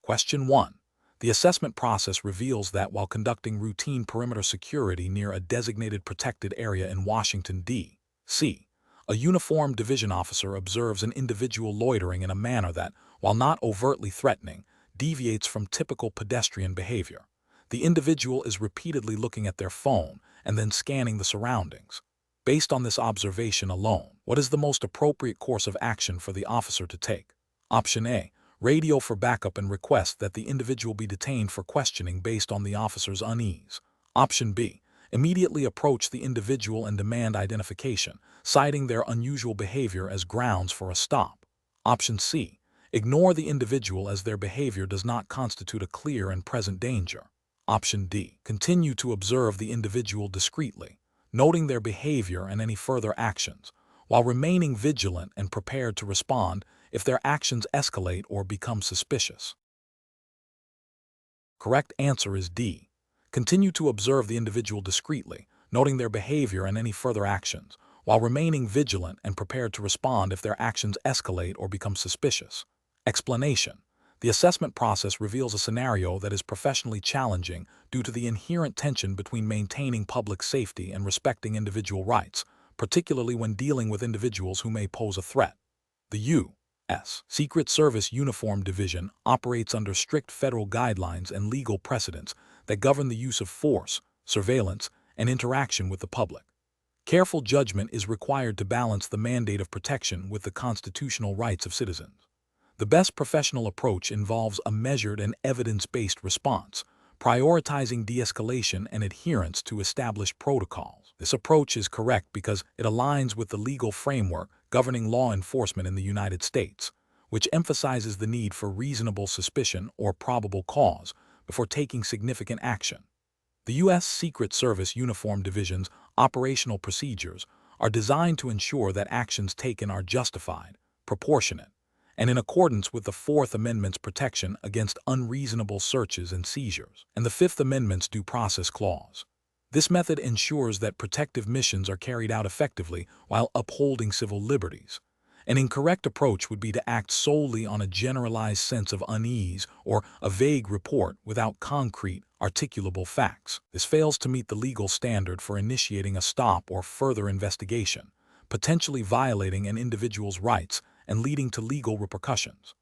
Question 1. The assessment process reveals that while conducting routine perimeter security near a designated protected area in Washington, D.C., a uniformed division officer observes an individual loitering in a manner that, while not overtly threatening, deviates from typical pedestrian behavior. The individual is repeatedly looking at their phone and then scanning the surroundings. Based on this observation alone, what is the most appropriate course of action for the officer to take? Option A. Radio for backup and request that the individual be detained for questioning based on the officer's unease. Option B. Immediately approach the individual and demand identification, citing their unusual behavior as grounds for a stop. Option C. Ignore the individual as their behavior does not constitute a clear and present danger. Option D. Continue to observe the individual discreetly, noting their behavior and any further actions, while remaining vigilant and prepared to respond if their actions escalate or become suspicious. Correct answer is D. Continue to observe the individual discreetly, noting their behavior and any further actions, while remaining vigilant and prepared to respond if their actions escalate or become suspicious. Explanation. The assessment process reveals a scenario that is professionally challenging due to the inherent tension between maintaining public safety and respecting individual rights, particularly when dealing with individuals who may pose a threat. The U.S. Secret Service Uniform Division operates under strict federal guidelines and legal precedents that govern the use of force, surveillance, and interaction with the public. Careful judgment is required to balance the mandate of protection with the constitutional rights of citizens. The best professional approach involves a measured and evidence-based response, prioritizing de-escalation and adherence to established protocols. This approach is correct because it aligns with the legal framework governing law enforcement in the United States, which emphasizes the need for reasonable suspicion or probable cause before taking significant action. The U.S. Secret Service Uniform Division's operational procedures are designed to ensure that actions taken are justified, proportionate, and in accordance with the Fourth Amendment's protection against unreasonable searches and seizures, and the Fifth Amendment's Due Process Clause. This method ensures that protective missions are carried out effectively while upholding civil liberties. An incorrect approach would be to act solely on a generalized sense of unease or a vague report without concrete, articulable facts. This fails to meet the legal standard for initiating a stop or further investigation, potentially violating an individual's rights and leading to legal repercussions.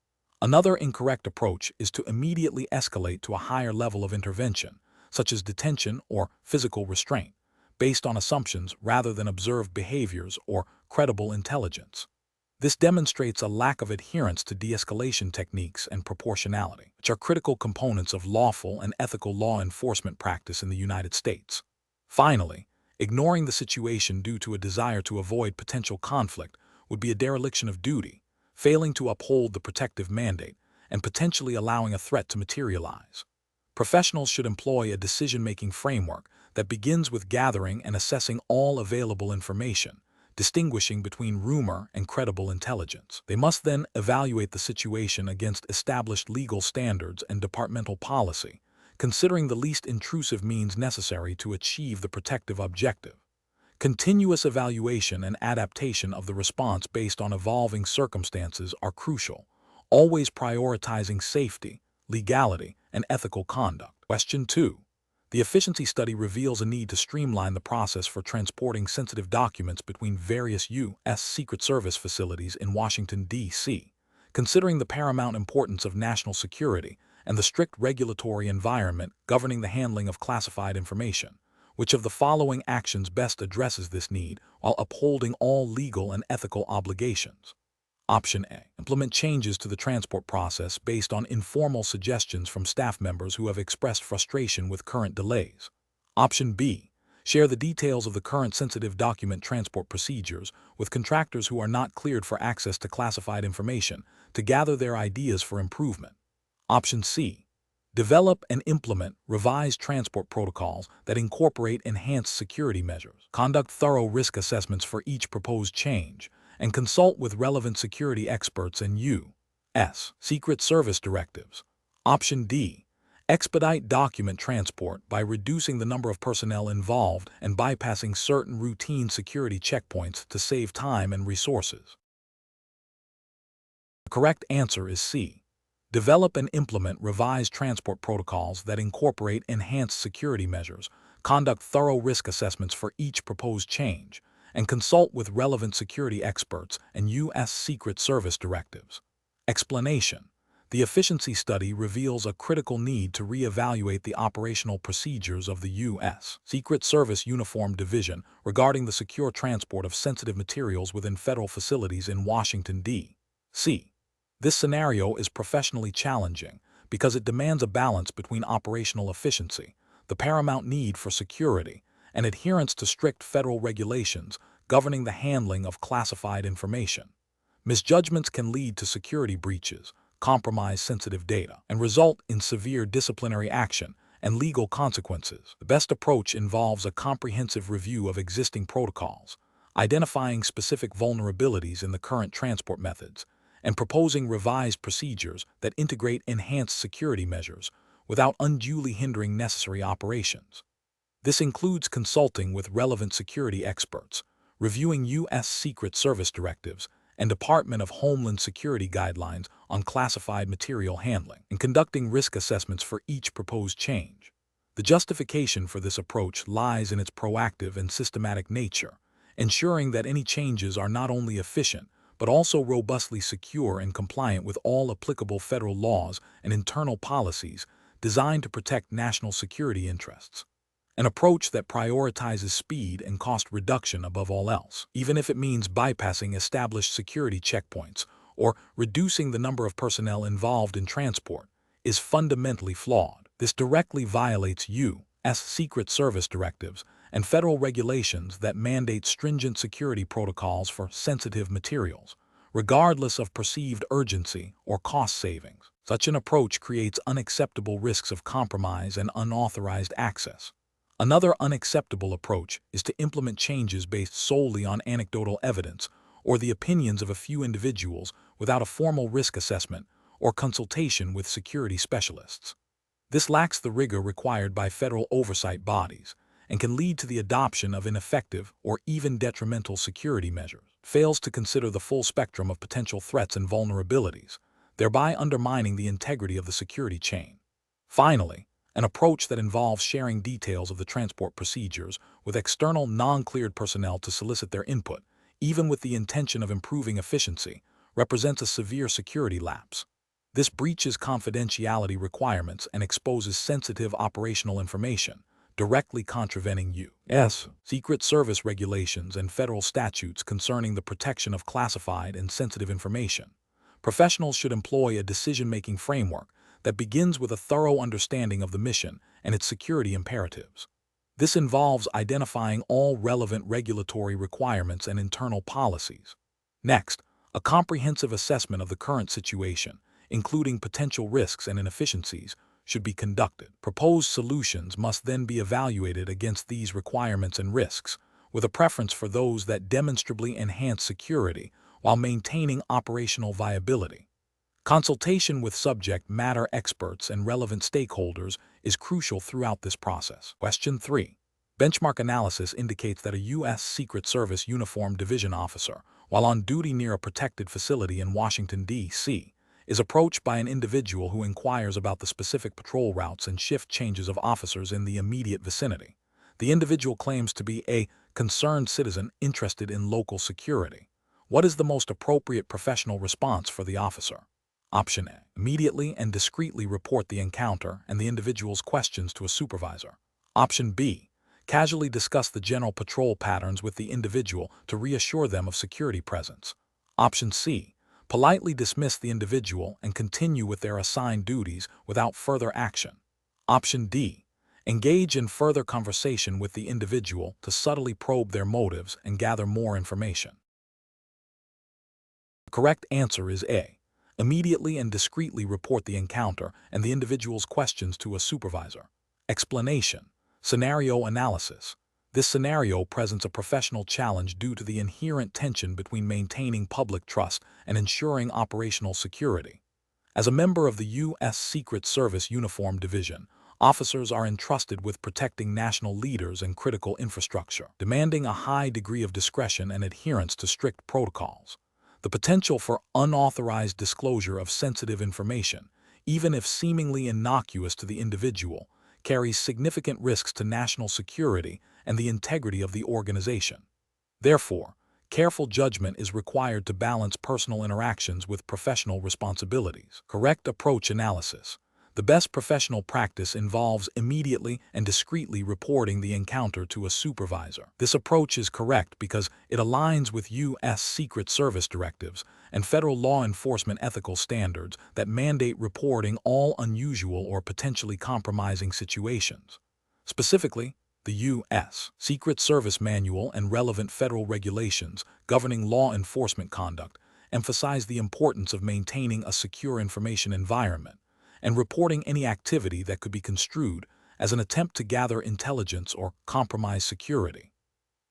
Another incorrect approach is to immediately escalate to a higher level of intervention, such as detention or physical restraint, based on assumptions rather than observed behaviors or credible intelligence. This demonstrates a lack of adherence to de-escalation techniques and proportionality, which are critical components of lawful and ethical law enforcement practice in the United States. Finally, ignoring the situation due to a desire to avoid potential conflict would be a dereliction of duty, failing to uphold the protective mandate, and potentially allowing a threat to materialize. Professionals should employ a decision-making framework that begins with gathering and assessing all available information, distinguishing between rumor and credible intelligence. They must then evaluate the situation against established legal standards and departmental policy, considering the least intrusive means necessary to achieve the protective objective. Continuous evaluation and adaptation of the response based on evolving circumstances are crucial, always prioritizing safety, legality, and ethical conduct. Question 2. The efficiency study reveals a need to streamline the process for transporting sensitive documents between various U.S. Secret Service facilities in Washington, D.C., considering the paramount importance of national security and the strict regulatory environment governing the handling of classified information. Which of the following actions best addresses this need while upholding all legal and ethical obligations? Option A. Implement changes to the transport process based on informal suggestions from staff members who have expressed frustration with current delays. Option B. Share the details of the current sensitive document transport procedures with contractors who are not cleared for access to classified information to gather their ideas for improvement. Option C. Develop and implement revised transport protocols that incorporate enhanced security measures. Conduct thorough risk assessments for each proposed change, and consult with relevant security experts and U.S. Secret Service directives. Option D. Expedite document transport by reducing the number of personnel involved and bypassing certain routine security checkpoints to save time and resources. The correct answer is C. Develop and implement revised transport protocols that incorporate enhanced security measures, conduct thorough risk assessments for each proposed change, and consult with relevant security experts and U.S. Secret Service directives. Explanation: the efficiency study reveals a critical need to reevaluate the operational procedures of the U.S. Secret Service Uniform Division regarding the secure transport of sensitive materials within federal facilities in Washington, D.C. This scenario is professionally challenging because it demands a balance between operational efficiency, the paramount need for security, and adherence to strict federal regulations governing the handling of classified information. Misjudgments can lead to security breaches, compromise sensitive data, and result in severe disciplinary action and legal consequences. The best approach involves a comprehensive review of existing protocols, identifying specific vulnerabilities in the current transport methods, and proposing revised procedures that integrate enhanced security measures without unduly hindering necessary operations. This includes consulting with relevant security experts, reviewing U.S. Secret Service directives and Department of Homeland Security guidelines on classified material handling, and conducting risk assessments for each proposed change. The justification for this approach lies in its proactive and systematic nature, ensuring that any changes are not only efficient but also robustly secure and compliant with all applicable federal laws and internal policies designed to protect national security interests. An approach that prioritizes speed and cost reduction above all else, even if it means bypassing established security checkpoints or reducing the number of personnel involved in transport, is fundamentally flawed. This directly violates U.S. Secret Service directives and federal regulations that mandate stringent security protocols for sensitive materials, regardless of perceived urgency or cost savings. Such an approach creates unacceptable risks of compromise and unauthorized access. Another unacceptable approach is to implement changes based solely on anecdotal evidence or the opinions of a few individuals without a formal risk assessment or consultation with security specialists. This lacks the rigor required by federal oversight bodies and can lead to the adoption of ineffective or even detrimental security measures. Fails to consider the full spectrum of potential threats and vulnerabilities, thereby undermining the integrity of the security chain. Finally, an approach that involves sharing details of the transport procedures with external non-cleared personnel to solicit their input, even with the intention of improving efficiency, represents a severe security lapse. This breaches confidentiality requirements and exposes sensitive operational information, directly contravening U.S. Secret Service regulations and federal statutes concerning the protection of classified and sensitive information. Professionals should employ a decision-making framework that begins with a thorough understanding of the mission and its security imperatives. This involves identifying all relevant regulatory requirements and internal policies. Next, a comprehensive assessment of the current situation, including potential risks and inefficiencies, should be conducted. Proposed solutions must then be evaluated against these requirements and risks, with a preference for those that demonstrably enhance security while maintaining operational viability. Consultation with subject matter experts and relevant stakeholders is crucial throughout this process. Question 3. Benchmark analysis indicates that a U.S. Secret Service Uniform Division officer, while on duty near a protected facility in Washington, D.C., is approached by an individual who inquires about the specific patrol routes and shift changes of officers in the immediate vicinity. The individual claims to be a concerned citizen interested in local security. What is the most appropriate professional response for the officer? Option A. Immediately and discreetly report the encounter and the individual's questions to a supervisor. Option B. Casually discuss the general patrol patterns with the individual to reassure them of security presence. Option C. Politely dismiss the individual and continue with their assigned duties without further action. Option D. Engage in further conversation with the individual to subtly probe their motives and gather more information. The correct answer is A. Immediately and discreetly report the encounter and the individual's questions to a supervisor. Explanation: scenario analysis. This scenario presents a professional challenge due to the inherent tension between maintaining public trust and ensuring operational security. As a member of the U.S. Secret Service Uniform Division, officers are entrusted with protecting national leaders and critical infrastructure, demanding a high degree of discretion and adherence to strict protocols. The potential for unauthorized disclosure of sensitive information, even if seemingly innocuous to the individual, carries significant risks to national security and the integrity of the organization. Therefore, careful judgment is required to balance personal interactions with professional responsibilities. Correct approach analysis. The best professional practice involves immediately and discreetly reporting the encounter to a supervisor. This approach is correct because it aligns with U.S. Secret Service directives and federal law enforcement ethical standards that mandate reporting all unusual or potentially compromising situations. Specifically, the U.S. Secret Service Manual and relevant federal regulations governing law enforcement conduct emphasize the importance of maintaining a secure information environment and reporting any activity that could be construed as an attempt to gather intelligence or compromise security.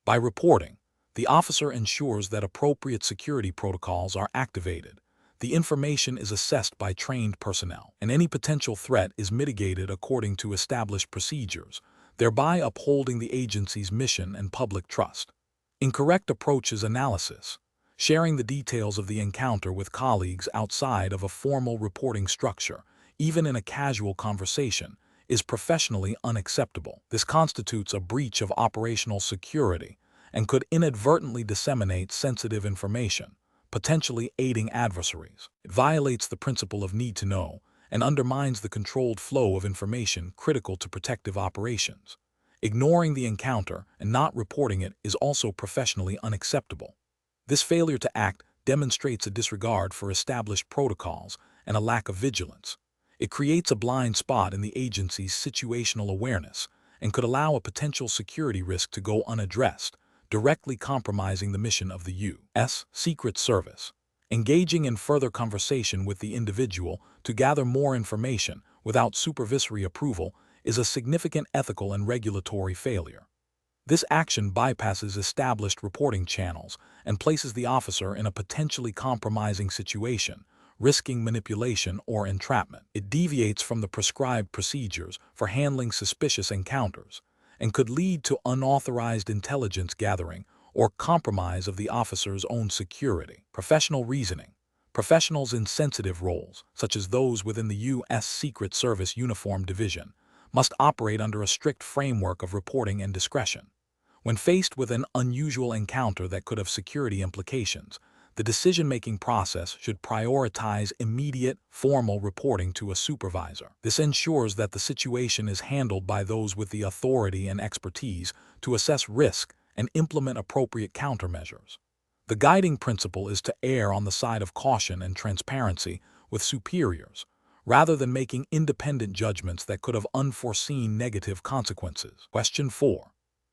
By reporting, the officer ensures that appropriate security protocols are activated, the information is assessed by trained personnel, and any potential threat is mitigated according to established procedures, thereby upholding the agency's mission and public trust. Incorrect approaches analysis. Sharing the details of the encounter with colleagues outside of a formal reporting structure, even in a casual conversation, is professionally unacceptable. This constitutes a breach of operational security and could inadvertently disseminate sensitive information, potentially aiding adversaries. It violates the principle of need to know and undermines the controlled flow of information critical to protective operations. Ignoring the encounter and not reporting it is also professionally unacceptable. This failure to act demonstrates a disregard for established protocols and a lack of vigilance. It creates a blind spot in the agency's situational awareness and could allow a potential security risk to go unaddressed, directly compromising the mission of the U.S. Secret Service. Engaging in further conversation with the individual to gather more information without supervisory approval is a significant ethical and regulatory failure. This action bypasses established reporting channels and places the officer in a potentially compromising situation, risking manipulation or entrapment. It deviates from the prescribed procedures for handling suspicious encounters and could lead to unauthorized intelligence gathering or compromise of the officer's own security. Professional reasoning. Professionals in sensitive roles, such as those within the U.S. Secret Service Uniform Division, must operate under a strict framework of reporting and discretion. When faced with an unusual encounter that could have security implications, the decision-making process should prioritize immediate, formal reporting to a supervisor. This ensures that the situation is handled by those with the authority and expertise to assess risk and implement appropriate countermeasures. The guiding principle is to err on the side of caution and transparency with superiors, rather than making independent judgments that could have unforeseen negative consequences. Question 4.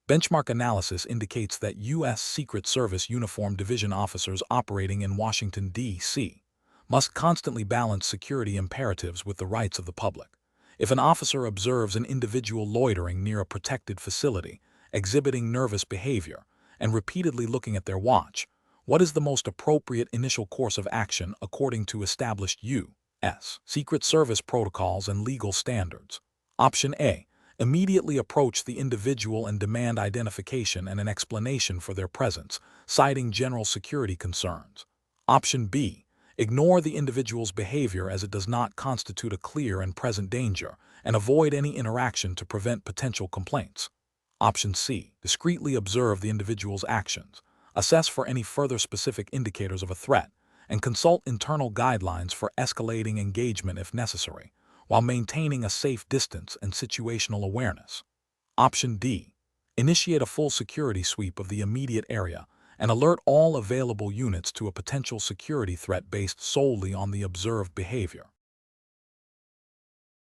Benchmark analysis indicates that U.S. Secret Service Uniform Division officers operating in Washington, D.C. must constantly balance security imperatives with the rights of the public. If an officer observes an individual loitering near a protected facility, exhibiting nervous behavior, and repeatedly looking at their watch, what is the most appropriate initial course of action according to established U.S. Secret Service protocols and legal standards? Option A. Immediately approach the individual and demand identification and an explanation for their presence, citing general security concerns. Option B. Ignore the individual's behavior as it does not constitute a clear and present danger, and avoid any interaction to prevent potential complaints. Option C. Discreetly observe the individual's actions, assess for any further specific indicators of a threat, and consult internal guidelines for escalating engagement if necessary, while maintaining a safe distance and situational awareness. Option D. Initiate a full security sweep of the immediate area and alert all available units to a potential security threat based solely on the observed behavior.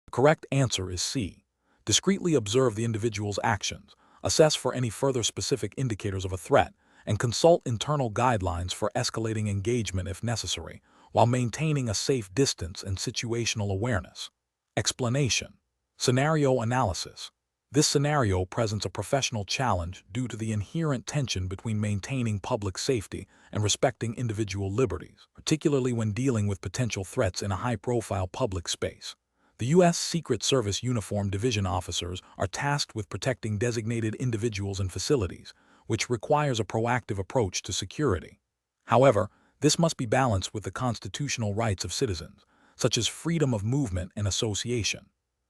The correct answer is C. Discreetly observe the individual's actions, assess for any further specific indicators of a threat, and consult internal guidelines for escalating engagement if necessary, while maintaining a safe distance and situational awareness. Explanation. Scenario analysis. This scenario presents a professional challenge due to the inherent tension between maintaining public safety and respecting individual liberties, particularly when dealing with potential threats in a high-profile public space. The U.S. Secret Service Uniform Division officers are tasked with protecting designated individuals and facilities, which requires a proactive approach to security. However, this must be balanced with the constitutional rights of citizens, such as freedom of movement and association.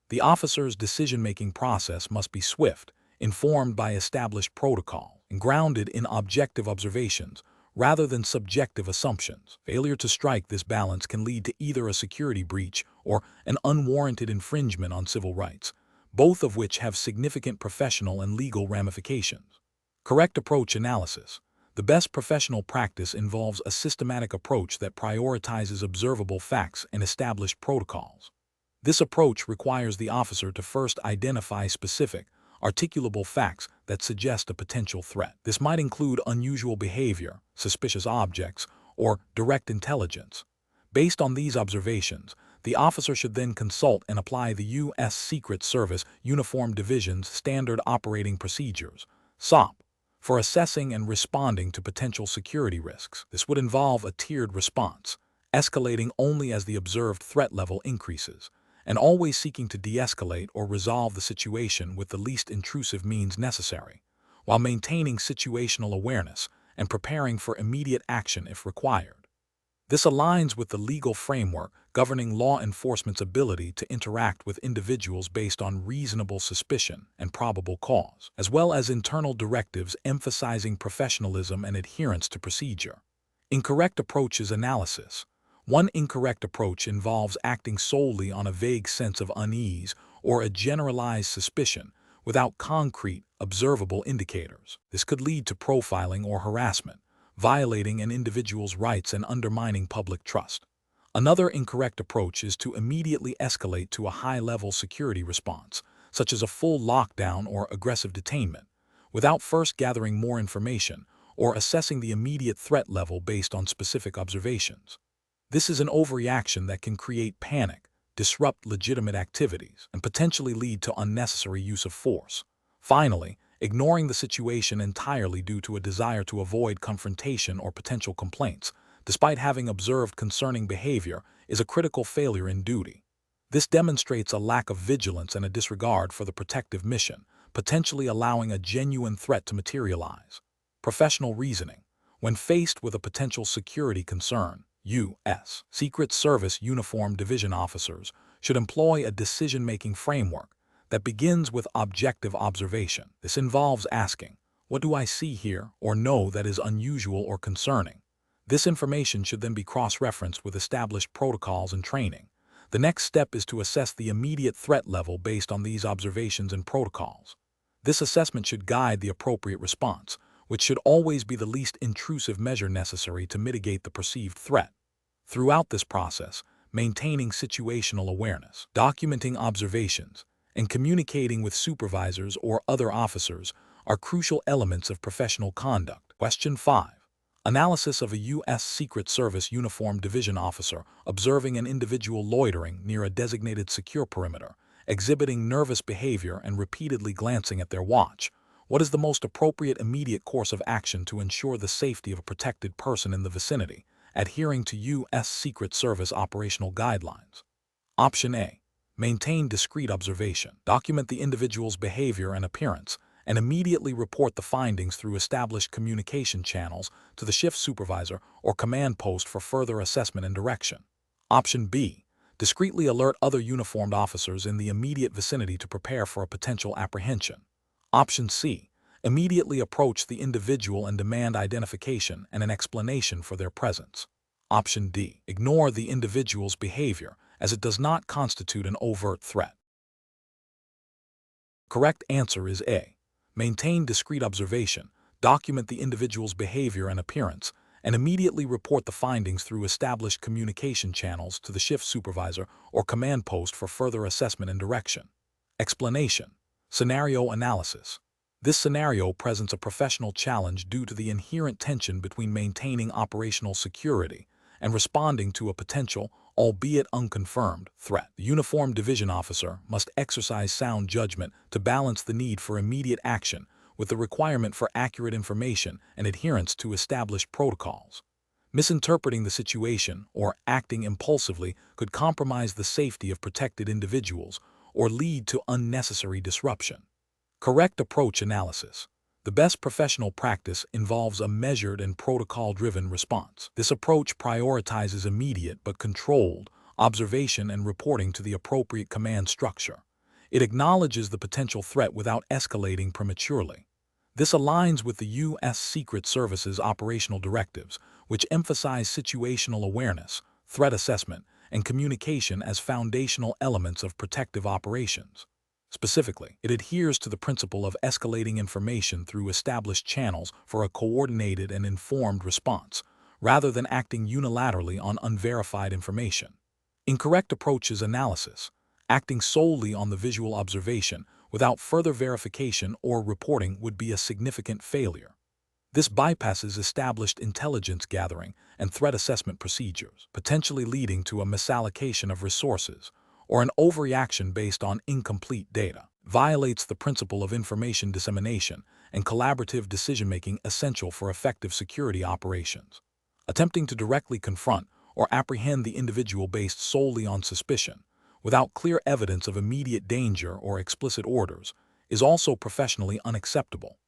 The officer's decision-making process must be swift, informed by established protocol, and grounded in objective observations rather than subjective assumptions. Failure to strike this balance can lead to either a security breach or an unwarranted infringement on civil rights, both of which have significant professional and legal ramifications. Correct approach analysis. The best professional practice involves a systematic approach that prioritizes observable facts and established protocols. This approach requires the officer to first identify specific, articulable facts that suggest a potential threat. This might include unusual behavior, suspicious objects, or direct intelligence. Based on these observations, the officer should then consult and apply the U.S. Secret Service Uniform Division's Standard Operating Procedures, SOP, for assessing and responding to potential security risks. This would involve a tiered response, escalating only as the observed threat level increases, and always seeking to de-escalate or resolve the situation with the least intrusive means necessary, while maintaining situational awareness and preparing for immediate action if required. This aligns with the legal framework governing law enforcement's ability to interact with individuals based on reasonable suspicion and probable cause, as well as internal directives emphasizing professionalism and adherence to procedure. Incorrect approaches analysis. One incorrect approach involves acting solely on a vague sense of unease or a generalized suspicion without concrete, observable indicators. This could lead to profiling or harassment, violating an individual's rights and undermining public trust. Another incorrect approach is to immediately escalate to a high-level security response, such as a full lockdown or aggressive detainment, without first gathering more information or assessing the immediate threat level based on specific observations. This is an overreaction that can create panic, disrupt legitimate activities, and potentially lead to unnecessary use of force. Finally, ignoring the situation entirely due to a desire to avoid confrontation or potential complaints, despite having observed concerning behavior, is a critical failure in duty. This demonstrates a lack of vigilance and a disregard for the protective mission, potentially allowing a genuine threat to materialize. Professional reasoning. When faced with a potential security concern, U.S. Secret Service Uniform Division officers should employ a decision-making framework that begins with objective observation. This involves asking, "What do I see here or know that is unusual or concerning?" This information should then be cross-referenced with established protocols and training. The next step is to assess the immediate threat level based on these observations and protocols. This assessment should guide the appropriate response, which should always be the least intrusive measure necessary to mitigate the perceived threat. Throughout this process, maintaining situational awareness, documenting observations, and communicating with supervisors or other officers are crucial elements of professional conduct. Question 5. Analysis of a U.S. Secret Service Uniform Division officer observing an individual loitering near a designated secure perimeter, exhibiting nervous behavior and repeatedly glancing at their watch. What is the most appropriate immediate course of action to ensure the safety of a protected person in the vicinity, adhering to U.S. Secret Service operational guidelines? Option A. Maintain discreet observation. Document the individual's behavior and appearance, and immediately report the findings through established communication channels to the shift supervisor or command post for further assessment and direction. Option B. Discreetly alert other uniformed officers in the immediate vicinity to prepare for a potential apprehension. Option C. Immediately approach the individual and demand identification and an explanation for their presence. Option D. Ignore the individual's behavior as it does not constitute an overt threat. Correct answer is A. Maintain discreet observation, document the individual's behavior and appearance, and immediately report the findings through established communication channels to the shift supervisor or command post for further assessment and direction. Explanation. Scenario analysis. This scenario presents a professional challenge due to the inherent tension between maintaining operational security and responding to a potential, albeit unconfirmed, threat. The uniformed division officer must exercise sound judgment to balance the need for immediate action with the requirement for accurate information and adherence to established protocols. Misinterpreting the situation or acting impulsively could compromise the safety of protected individuals or lead to unnecessary disruption. Correct approach analysis. The best professional practice involves a measured and protocol-driven response. This approach prioritizes immediate but controlled, observation and reporting to the appropriate command structure. It acknowledges the potential threat without escalating prematurely. This aligns with the U.S. Secret Service's operational directives, which emphasize situational awareness, threat assessment, and communication as foundational elements of protective operations. Specifically, it adheres to the principle of escalating information through established channels for a coordinated and informed response, rather than acting unilaterally on unverified information. Incorrect approach is analysis, acting solely on the visual observation without further verification or reporting would be a significant failure. This bypasses established intelligence gathering and threat assessment procedures, potentially leading to a misallocation of resources or an overreaction based on incomplete data. Violates the principle of information dissemination and collaborative decision-making essential for effective security operations. Attempting to directly confront or apprehend the individual based solely on suspicion, without clear evidence of immediate danger or explicit orders, is also professionally unacceptable.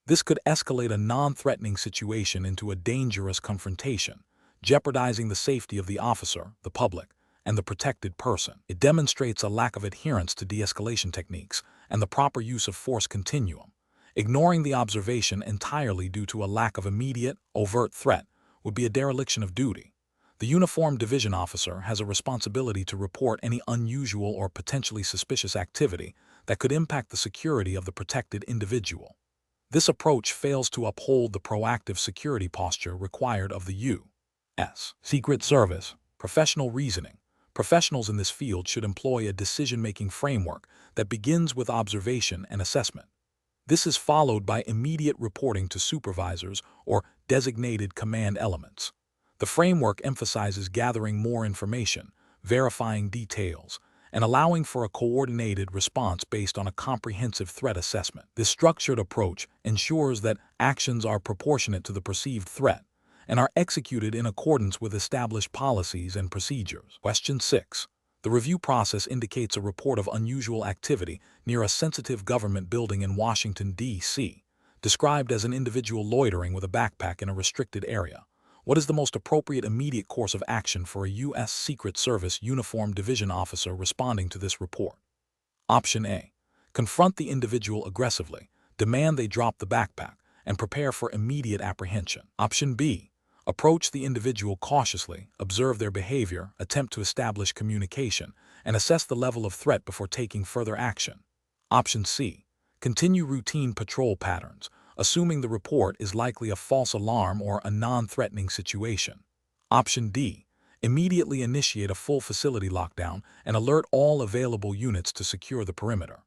This could escalate a non-threatening situation into a dangerous confrontation, jeopardizing the safety of the officer, the public, and the protected person. It demonstrates a lack of adherence to de-escalation techniques and the proper use of force continuum. Ignoring the observation entirely due to a lack of immediate, overt threat would be a dereliction of duty. The uniformed division officer has a responsibility to report any unusual or potentially suspicious activity that could impact the security of the protected individual. This approach fails to uphold the proactive security posture required of the U.S. Secret Service. Professional reasoning. Professionals in this field should employ a decision-making framework that begins with observation and assessment. This is followed by immediate reporting to supervisors or designated command elements. The framework emphasizes gathering more information, verifying details, and allowing for a coordinated response based on a comprehensive threat assessment. This structured approach ensures that actions are proportionate to the perceived threat and are executed in accordance with established policies and procedures. Question 6. The review process indicates a report of unusual activity near a sensitive government building in Washington, D.C., described as an individual loitering with a backpack in a restricted area. What is the most appropriate immediate course of action for a U.S. Secret Service uniformed division officer responding to this report? Option A. Confront the individual aggressively, demand they drop the backpack, and prepare for immediate apprehension. Option B. Approach the individual cautiously, observe their behavior, attempt to establish communication, and assess the level of threat before taking further action. Option C. Continue routine patrol patterns, assuming the report is likely a false alarm or a non-threatening situation. Option D. Immediately initiate a full facility lockdown and alert all available units to secure the perimeter.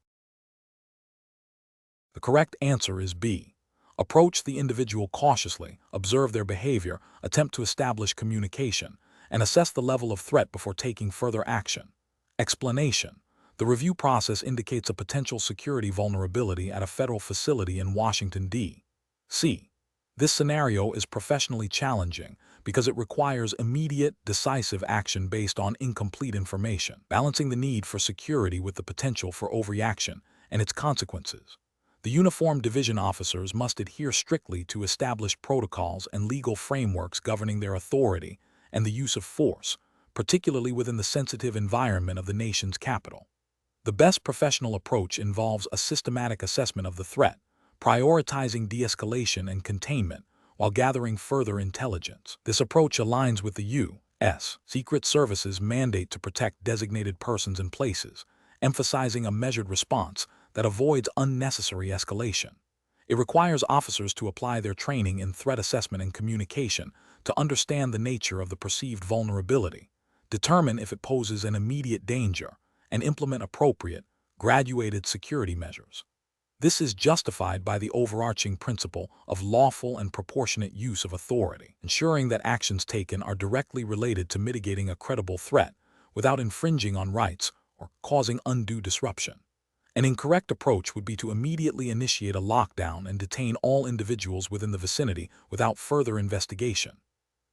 The correct answer is B. Approach the individual cautiously, observe their behavior, attempt to establish communication, and assess the level of threat before taking further action. Explanation. The review process indicates a potential security vulnerability at a federal facility in Washington, D.C. This scenario is professionally challenging because it requires immediate, decisive action based on incomplete information, balancing the need for security with the potential for overreaction and its consequences. The uniformed division officers must adhere strictly to established protocols and legal frameworks governing their authority and the use of force, particularly within the sensitive environment of the nation's capital. The best professional approach involves a systematic assessment of the threat, prioritizing de-escalation and containment while gathering further intelligence. This approach aligns with the U.S. Secret Service's mandate to protect designated persons and places, emphasizing a measured response that avoids unnecessary escalation. It requires officers to apply their training in threat assessment and communication to understand the nature of the perceived vulnerability, determine if it poses an immediate danger, and implement appropriate, graduated security measures. This is justified by the overarching principle of lawful and proportionate use of authority, ensuring that actions taken are directly related to mitigating a credible threat without infringing on rights or causing undue disruption. An incorrect approach would be to immediately initiate a lockdown and detain all individuals within the vicinity without further investigation.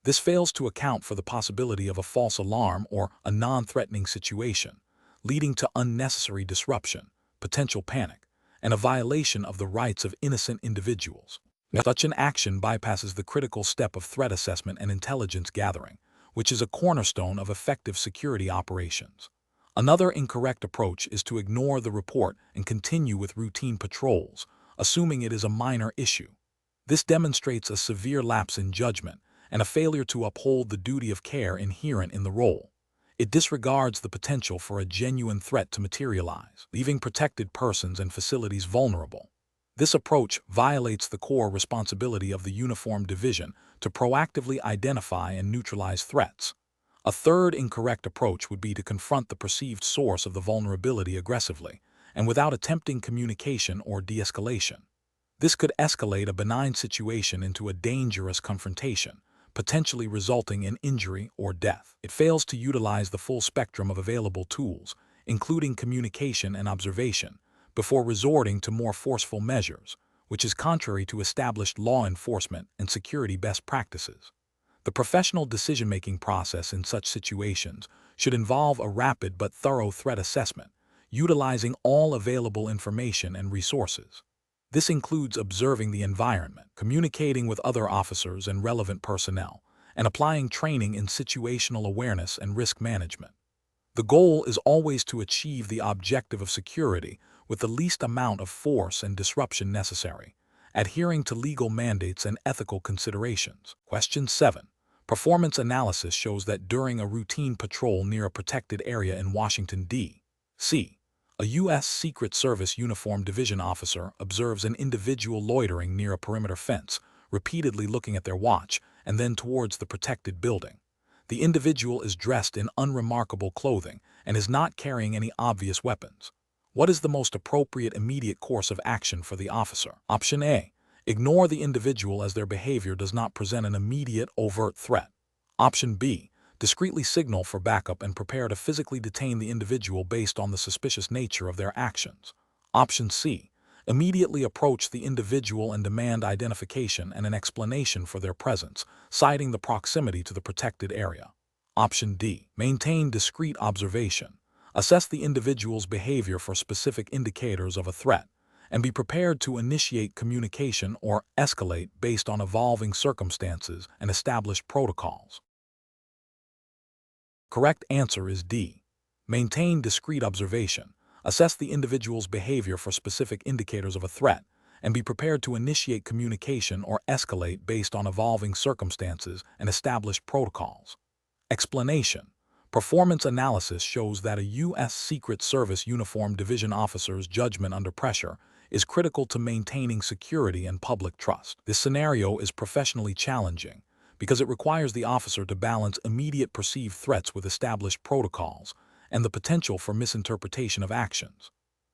This fails to account for the possibility of a false alarm or a non-threatening situation, leading to unnecessary disruption, potential panic, and a violation of the rights of innocent individuals. Such an action bypasses the critical step of threat assessment and intelligence gathering, which is a cornerstone of effective security operations. Another incorrect approach is to ignore the report and continue with routine patrols, assuming it is a minor issue. This demonstrates a severe lapse in judgment and a failure to uphold the duty of care inherent in the role. It disregards the potential for a genuine threat to materialize, leaving protected persons and facilities vulnerable. This approach violates the core responsibility of the uniformed division to proactively identify and neutralize threats. A third incorrect approach would be to confront the perceived source of the vulnerability aggressively and without attempting communication or de-escalation. This could escalate a benign situation into a dangerous confrontation, potentially resulting in injury or death. It fails to utilize the full spectrum of available tools, including communication and observation, before resorting to more forceful measures, which is contrary to established law enforcement and security best practices. The professional decision-making process in such situations should involve a rapid but thorough threat assessment, utilizing all available information and resources. This includes observing the environment, communicating with other officers and relevant personnel, and applying training in situational awareness and risk management. The goal is always to achieve the objective of security with the least amount of force and disruption necessary, adhering to legal mandates and ethical considerations. Question 7. Performance analysis shows that during a routine patrol near a protected area in Washington, D.C., a U.S. Secret Service uniformed division officer observes an individual loitering near a perimeter fence, repeatedly looking at their watch and then towards the protected building. The individual is dressed in unremarkable clothing and is not carrying any obvious weapons. What is the most appropriate immediate course of action for the officer? Option A. Ignore the individual as their behavior does not present an immediate, overt threat. Option B. Discreetly signal for backup and prepare to physically detain the individual based on the suspicious nature of their actions. Option C. Immediately approach the individual and demand identification and an explanation for their presence, citing the proximity to the protected area. Option D. Maintain discreet observation. Assess the individual's behavior for specific indicators of a threat, and be prepared to initiate communication or escalate based on evolving circumstances and established protocols. Correct answer is D. Maintain discreet observation. Assess the individual's behavior for specific indicators of a threat, and be prepared to initiate communication or escalate based on evolving circumstances and established protocols. Explanation. Performance analysis shows that a U.S. Secret Service uniformed division officer's judgment under pressure is critical to maintaining security and public trust. This scenario is professionally challenging because it requires the officer to balance immediate perceived threats with established protocols and the potential for misinterpretation of actions.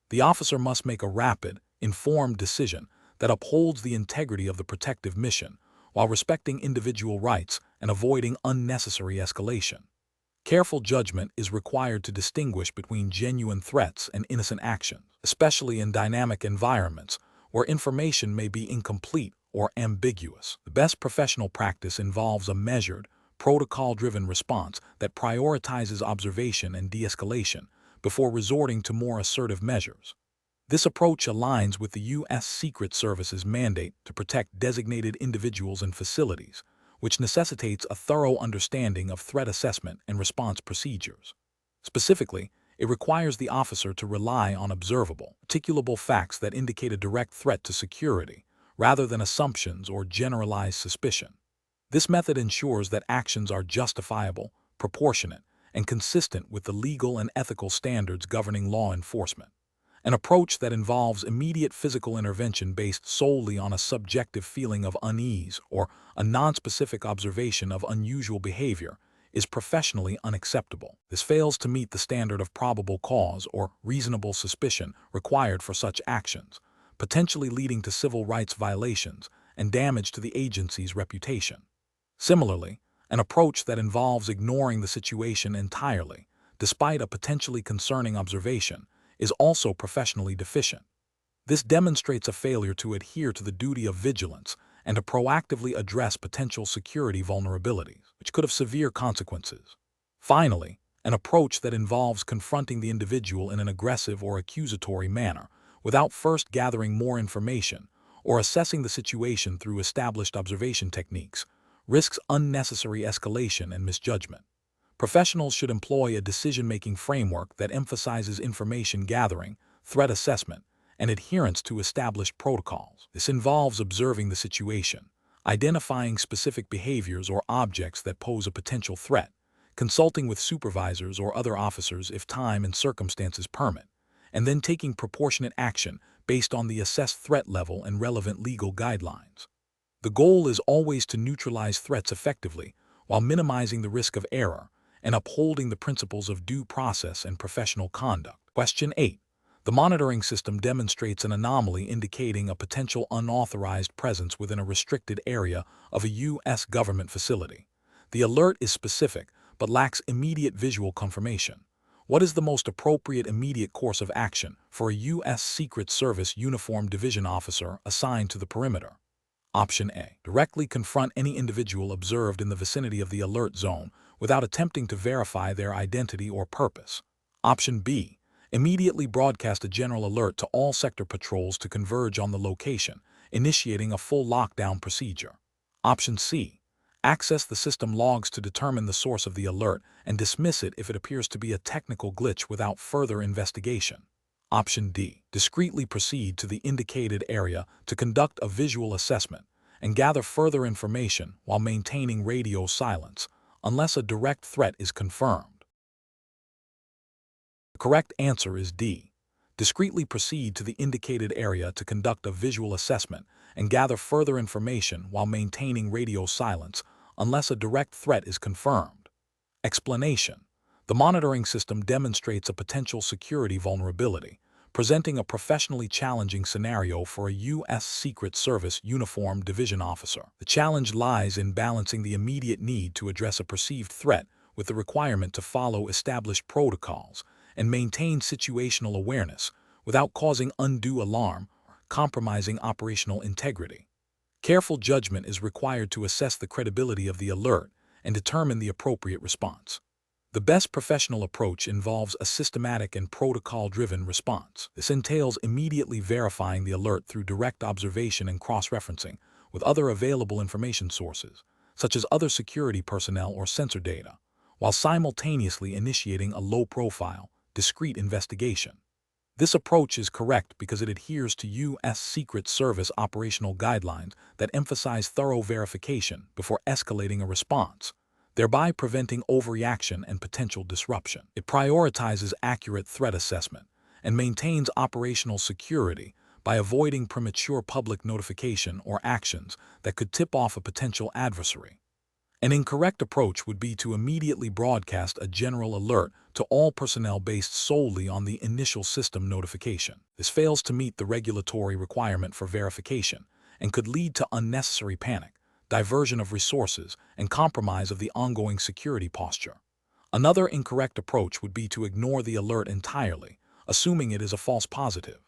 The officer must make a rapid, informed decision that upholds the integrity of the protective mission while respecting individual rights and avoiding unnecessary escalation. Careful judgment is required to distinguish between genuine threats and innocent actions, especially in dynamic environments where information may be incomplete or ambiguous. The best professional practice involves a measured, protocol-driven response that prioritizes observation and de-escalation before resorting to more assertive measures. This approach aligns with the U.S. Secret Service's mandate to protect designated individuals and facilities, which necessitates a thorough understanding of threat assessment and response procedures. Specifically, it requires the officer to rely on observable, articulable facts that indicate a direct threat to security, rather than assumptions or generalized suspicion. This method ensures that actions are justifiable, proportionate, and consistent with the legal and ethical standards governing law enforcement. An approach that involves immediate physical intervention based solely on a subjective feeling of unease or a nonspecific observation of unusual behavior is professionally unacceptable. This fails to meet the standard of probable cause or reasonable suspicion required for such actions, potentially leading to civil rights violations and damage to the agency's reputation. Similarly, an approach that involves ignoring the situation entirely, despite a potentially concerning observation, is also professionally deficient. This demonstrates a failure to adhere to the duty of vigilance and to proactively address potential security vulnerabilities, which could have severe consequences. Finally, an approach that involves confronting the individual in an aggressive or accusatory manner without first gathering more information or assessing the situation through established observation techniques risks unnecessary escalation and misjudgment. Professionals should employ a decision-making framework that emphasizes information gathering, threat assessment, and adherence to established protocols. This involves observing the situation, identifying specific behaviors or objects that pose a potential threat, consulting with supervisors or other officers if time and circumstances permit, and then taking proportionate action based on the assessed threat level and relevant legal guidelines. The goal is always to neutralize threats effectively while minimizing the risk of error and upholding the principles of due process and professional conduct. Question 8. The monitoring system demonstrates an anomaly indicating a potential unauthorized presence within a restricted area of a U.S. government facility. The alert is specific but lacks immediate visual confirmation. What is the most appropriate immediate course of action for a U.S. Secret Service uniformed division officer assigned to the perimeter? Option A. Directly confront any individual observed in the vicinity of the alert zone without attempting to verify their identity or purpose. Option B. Immediately broadcast a general alert to all sector patrols to converge on the location, initiating a full lockdown procedure. Option C. Access the system logs to determine the source of the alert and dismiss it if it appears to be a technical glitch without further investigation. Option D. Discreetly proceed to the indicated area to conduct a visual assessment and gather further information while maintaining radio silence unless a direct threat is confirmed. The correct answer is D. Discreetly proceed to the indicated area to conduct a visual assessment and gather further information while maintaining radio silence unless a direct threat is confirmed. Explanation. The monitoring system demonstrates a potential security vulnerability, presenting a professionally challenging scenario for a U.S. Secret Service uniformed division officer. The challenge lies in balancing the immediate need to address a perceived threat with the requirement to follow established protocols and maintain situational awareness without causing undue alarm or compromising operational integrity. Careful judgment is required to assess the credibility of the alert and determine the appropriate response. The best professional approach involves a systematic and protocol-driven response. This entails immediately verifying the alert through direct observation and cross-referencing with other available information sources, such as other security personnel or sensor data, while simultaneously initiating a low-profile, discreet investigation. This approach is correct because it adheres to U.S. Secret Service operational guidelines that emphasize thorough verification before escalating a response, thereby preventing overreaction and potential disruption. It prioritizes accurate threat assessment and maintains operational security by avoiding premature public notification or actions that could tip off a potential adversary. An incorrect approach would be to immediately broadcast a general alert to all personnel based solely on the initial system notification. This fails to meet the regulatory requirement for verification and could lead to unnecessary panic, diversion of resources, and compromise of the ongoing security posture. Another incorrect approach would be to ignore the alert entirely, assuming it is a false positive.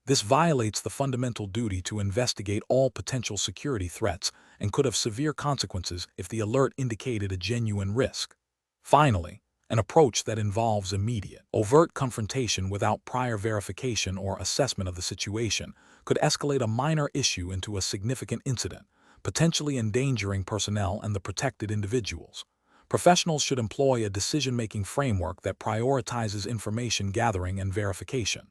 This violates the fundamental duty to investigate all potential security threats and could have severe consequences if the alert indicated a genuine risk. Finally, an approach that involves immediate, overt confrontation without prior verification or assessment of the situation could escalate a minor issue into a significant incident, potentially endangering personnel and the protected individuals. Professionals should employ a decision-making framework that prioritizes information gathering and verification.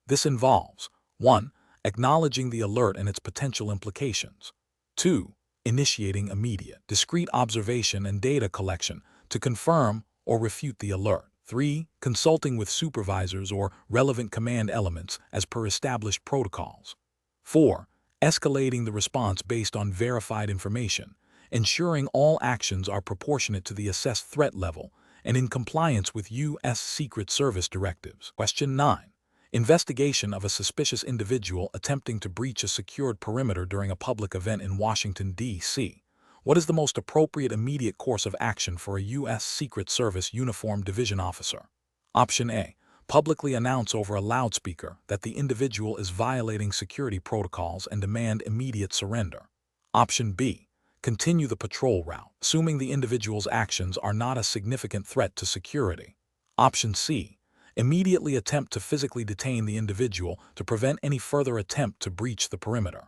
This involves 1. Acknowledging the alert and its potential implications. 2. Initiating immediate, discrete observation and data collection to confirm or refute the alert. 3. Consulting with supervisors or relevant command elements as per established protocols. 4. Escalating the response based on verified information, ensuring all actions are proportionate to the assessed threat level and in compliance with U.S. Secret Service directives. Question 9. Investigation of a suspicious individual attempting to breach a secured perimeter during a public event in Washington, D.C. What is the most appropriate immediate course of action for a U.S. Secret Service uniformed division officer? Option A. Publicly announce over a loudspeaker that the individual is violating security protocols and demand immediate surrender. Option B. Continue the patrol route, assuming the individual's actions are not a significant threat to security. Option C. Immediately attempt to physically detain the individual to prevent any further attempt to breach the perimeter.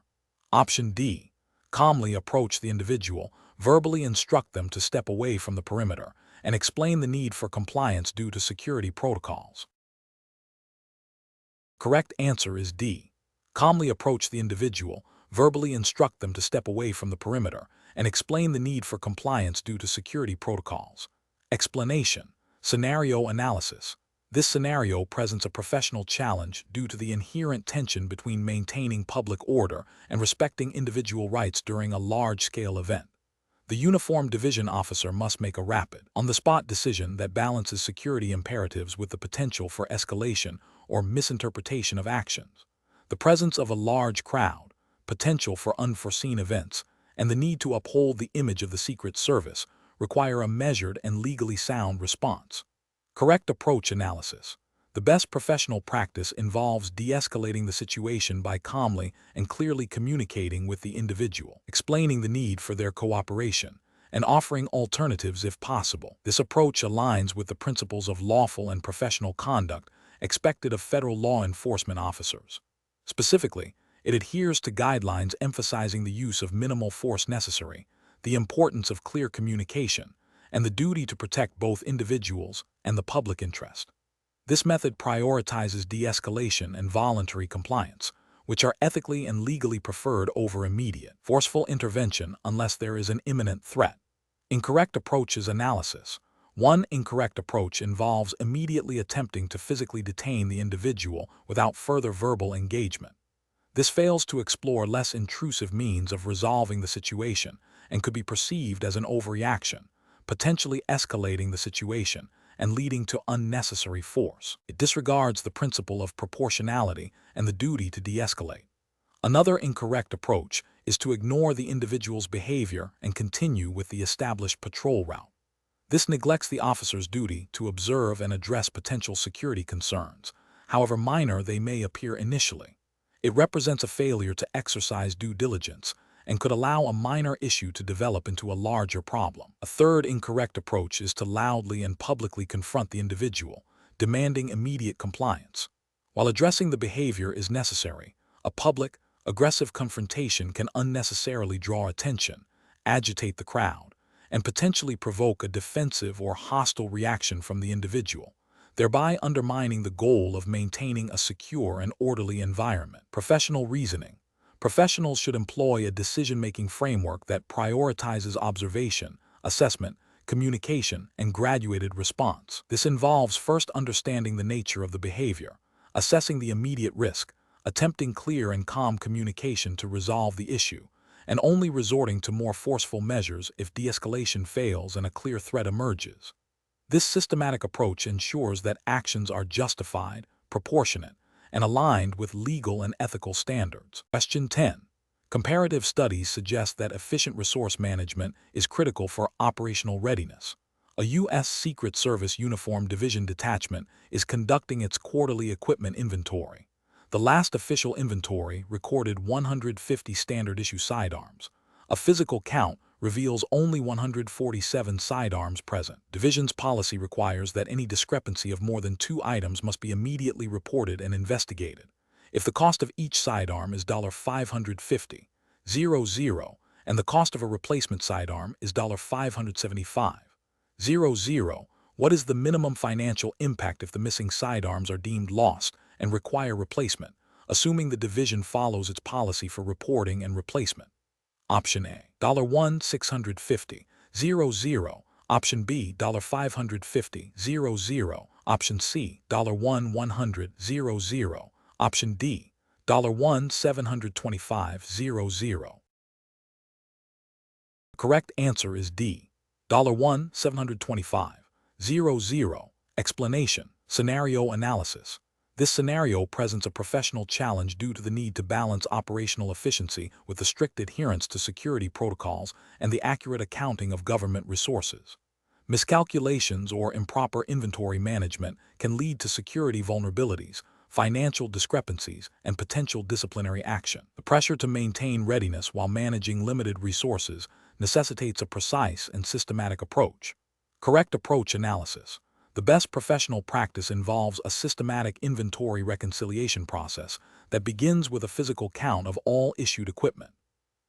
Option D. Calmly approach the individual, verbally instruct them to step away from the perimeter, and explain the need for compliance due to security protocols. Correct answer is D. Calmly approach the individual, verbally instruct them to step away from the perimeter, and explain the need for compliance due to security protocols. Explanation. Scenario analysis. This scenario presents a professional challenge due to the inherent tension between maintaining public order and respecting individual rights during a large-scale event. The uniformed division officer must make a rapid, on-the-spot decision that balances security imperatives with the potential for escalation or misinterpretation of actions. The presence of a large crowd, potential for unforeseen events, and the need to uphold the image of the Secret Service require a measured and legally sound response. Correct approach analysis. The best professional practice involves de-escalating the situation by calmly and clearly communicating with the individual, explaining the need for their cooperation, and offering alternatives if possible. This approach aligns with the principles of lawful and professional conduct expected of federal law enforcement officers. Specifically, it adheres to guidelines emphasizing the use of minimal force necessary, the importance of clear communication, and the duty to protect both individuals and the public interest. This method prioritizes de-escalation and voluntary compliance, which are ethically and legally preferred over immediate, forceful intervention unless there is an imminent threat. Incorrect approaches analysis. One incorrect approach involves immediately attempting to physically detain the individual without further verbal engagement. This fails to explore less intrusive means of resolving the situation and could be perceived as an overreaction, potentially escalating the situation and leading to unnecessary force. It disregards the principle of proportionality and the duty to de-escalate. Another incorrect approach is to ignore the individual's behavior and continue with the established patrol route. This neglects the officer's duty to observe and address potential security concerns, however minor they may appear initially. It represents a failure to exercise due diligence and could allow a minor issue to develop into a larger problem. A third incorrect approach is to loudly and publicly confront the individual, demanding immediate compliance. While addressing the behavior is necessary, a public, aggressive confrontation can unnecessarily draw attention, agitate the crowd, and potentially provoke a defensive or hostile reaction from the individual, thereby undermining the goal of maintaining a secure and orderly environment. Professional reasoning. Professionals should employ a decision-making framework that prioritizes observation, assessment, communication, and graduated response. This involves first understanding the nature of the behavior, assessing the immediate risk, attempting clear and calm communication to resolve the issue, and only resorting to more forceful measures if de-escalation fails and a clear threat emerges. This systematic approach ensures that actions are justified, proportionate, and aligned with legal and ethical standards. Question 10. Comparative studies suggest that efficient resource management is critical for operational readiness. A U.S. Secret Service Uniformed Division detachment is conducting its quarterly equipment inventory. The last official inventory recorded 150 standard-issue sidearms. A physical count reveals only 147 sidearms present. Division's policy requires that any discrepancy of more than 2 items must be immediately reported and investigated. If the cost of each sidearm is $550, and the cost of a replacement sidearm is $575, what is the minimum financial impact if the missing sidearms are deemed lost and require replacement, assuming the division follows its policy for reporting and replacement? Option A, $1 $650, Option B, $550, Option C, $1 $100, Option D, $1 $725. Correct answer is D, $1 $725. Explanation. Scenario analysis. This scenario presents a professional challenge due to the need to balance operational efficiency with the strict adherence to security protocols and the accurate accounting of government resources. Miscalculations or improper inventory management can lead to security vulnerabilities, financial discrepancies, and potential disciplinary action. The pressure to maintain readiness while managing limited resources necessitates a precise and systematic approach. Correct approach analysis. The best professional practice involves a systematic inventory reconciliation process that begins with a physical count of all issued equipment.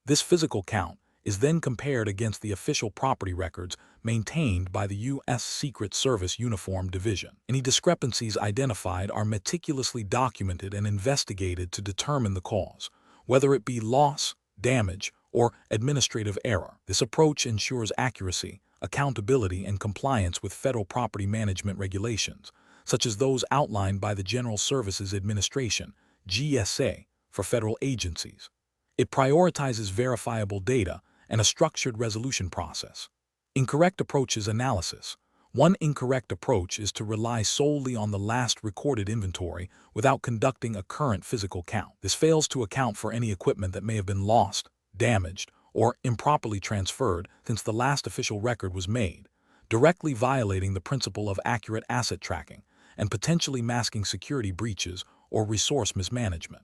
This physical count, is then compared against the official property records maintained by the U.S. Secret Service Uniform Division. Any discrepancies identified are meticulously documented and investigated to determine the cause, whether it be loss, damage, or administrative error. This approach ensures accuracy, accountability, and compliance with federal property management regulations, such as those outlined by the General Services Administration, GSA, for federal agencies. It prioritizes verifiable data and a structured resolution process. Incorrect approaches analysis. One incorrect approach is to rely solely on the last recorded inventory without conducting a current physical count. This fails to account for any equipment that may have been lost, damaged, or improperly transferred since the last official record was made, directly violating the principle of accurate asset tracking and potentially masking security breaches or resource mismanagement.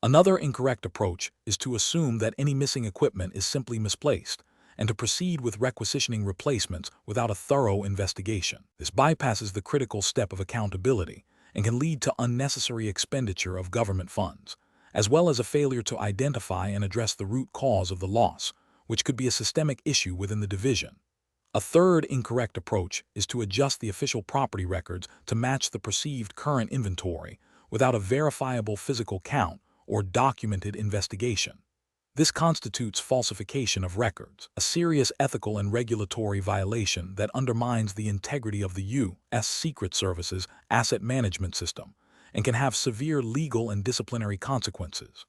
Another incorrect approach is to assume that any missing equipment is simply misplaced and to proceed with requisitioning replacements without a thorough investigation. This bypasses the critical step of accountability and can lead to unnecessary expenditure of government funds, as well as a failure to identify and address the root cause of the loss, which could be a systemic issue within the division. A third incorrect approach is to adjust the official property records to match the perceived current inventory without a verifiable physical count or documented investigation. This constitutes falsification of records, a serious ethical and regulatory violation that undermines the integrity of the U.S. Secret Service's asset management system and can have severe legal and disciplinary consequences.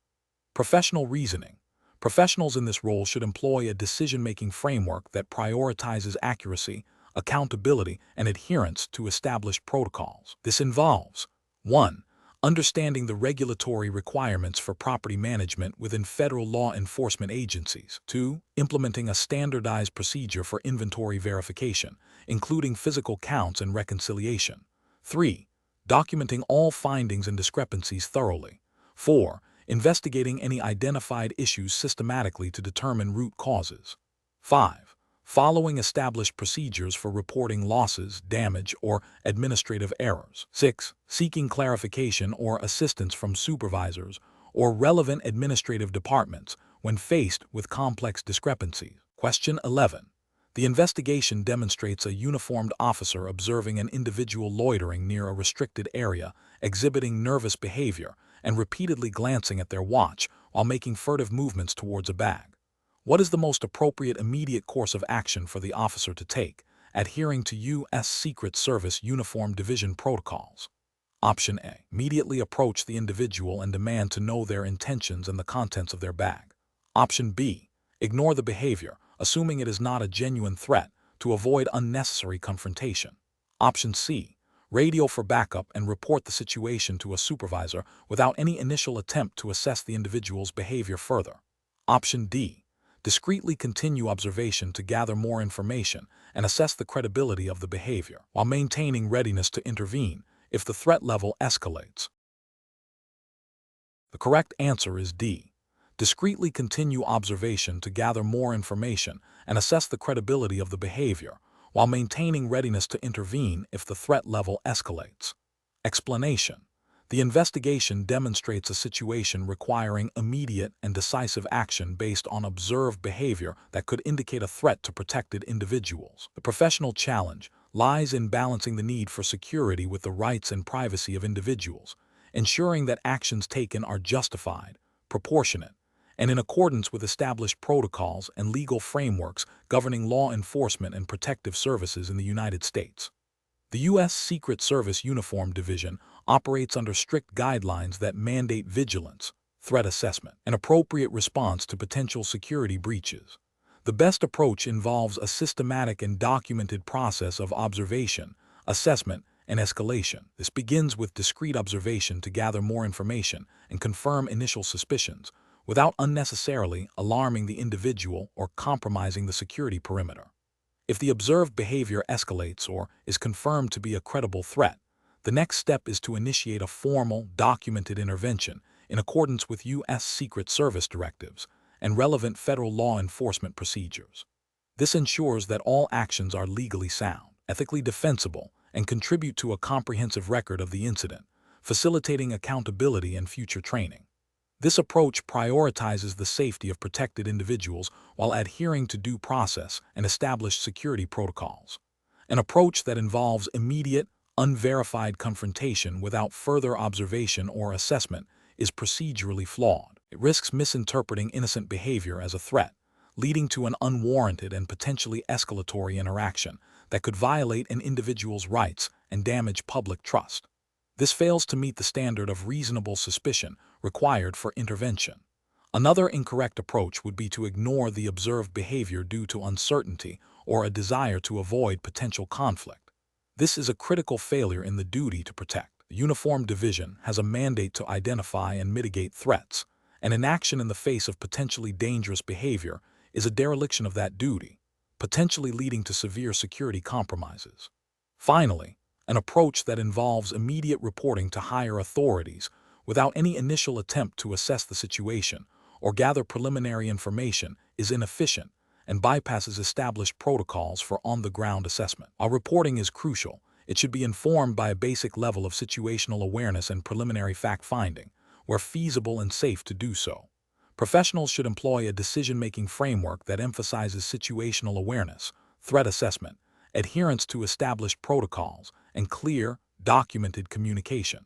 Professional reasoning. Professionals in this role should employ a decision-making framework that prioritizes accuracy, accountability, and adherence to established protocols. This involves 1. Understanding the regulatory requirements for property management within federal law enforcement agencies. 2. Implementing a standardized procedure for inventory verification, including physical counts and reconciliation. 3. Documenting all findings and discrepancies thoroughly. 4. Investigating any identified issues systematically to determine root causes. 5. Following established procedures for reporting losses, damage, or administrative errors. 6. Seeking clarification or assistance from supervisors or relevant administrative departments when faced with complex discrepancies. Question 11. The investigation demonstrates a uniformed officer observing an individual loitering near a restricted area, exhibiting nervous behavior, and repeatedly glancing at their watch while making furtive movements towards a bag. What is the most appropriate immediate course of action for the officer to take, adhering to U.S. Secret Service Uniform Division protocols? Option A. Immediately approach the individual and demand to know their intentions and the contents of their bag. Option B. Ignore the behavior, assuming it is not a genuine threat, to avoid unnecessary confrontation. Option C. Radio for backup and report the situation to a supervisor without any initial attempt to assess the individual's behavior further. Option D. Discreetly continue observation to gather more information and assess the credibility of the behavior, while maintaining readiness to intervene if the threat level escalates. The correct answer is D. Discreetly continue observation to gather more information and assess the credibility of the behavior, while maintaining readiness to intervene if the threat level escalates. Explanation. The investigation demonstrates a situation requiring immediate and decisive action based on observed behavior that could indicate a threat to protected individuals. The professional challenge lies in balancing the need for security with the rights and privacy of individuals, ensuring that actions taken are justified, proportionate, and in accordance with established protocols and legal frameworks governing law enforcement and protective services in the United States. The U.S. Secret Service Uniform Division operates under strict guidelines that mandate vigilance, threat assessment, and appropriate response to potential security breaches. The best approach involves a systematic and documented process of observation, assessment, and escalation. This begins with discreet observation to gather more information and confirm initial suspicions, without unnecessarily alarming the individual or compromising the security perimeter. If the observed behavior escalates or is confirmed to be a credible threat, the next step is to initiate a formal, documented intervention in accordance with U.S. Secret Service directives and relevant federal law enforcement procedures. This ensures that all actions are legally sound, ethically defensible, and contribute to a comprehensive record of the incident, facilitating accountability and future training. This approach prioritizes the safety of protected individuals while adhering to due process and established security protocols. An approach that involves immediate, unverified confrontation without further observation or assessment is procedurally flawed. It risks misinterpreting innocent behavior as a threat, leading to an unwarranted and potentially escalatory interaction that could violate an individual's rights and damage public trust. This fails to meet the standard of reasonable suspicion required for intervention. Another incorrect approach would be to ignore the observed behavior due to uncertainty or a desire to avoid potential conflict. This is a critical failure in the duty to protect. The Uniformed Division has a mandate to identify and mitigate threats, and inaction in the face of potentially dangerous behavior is a dereliction of that duty, potentially leading to severe security compromises. Finally, an approach that involves immediate reporting to higher authorities without any initial attempt to assess the situation or gather preliminary information is inefficient and bypasses established protocols for on-the-ground assessment. While reporting is crucial, it should be informed by a basic level of situational awareness and preliminary fact-finding, where feasible and safe to do so. Professionals should employ a decision-making framework that emphasizes situational awareness, threat assessment, adherence to established protocols, and clear, documented communication.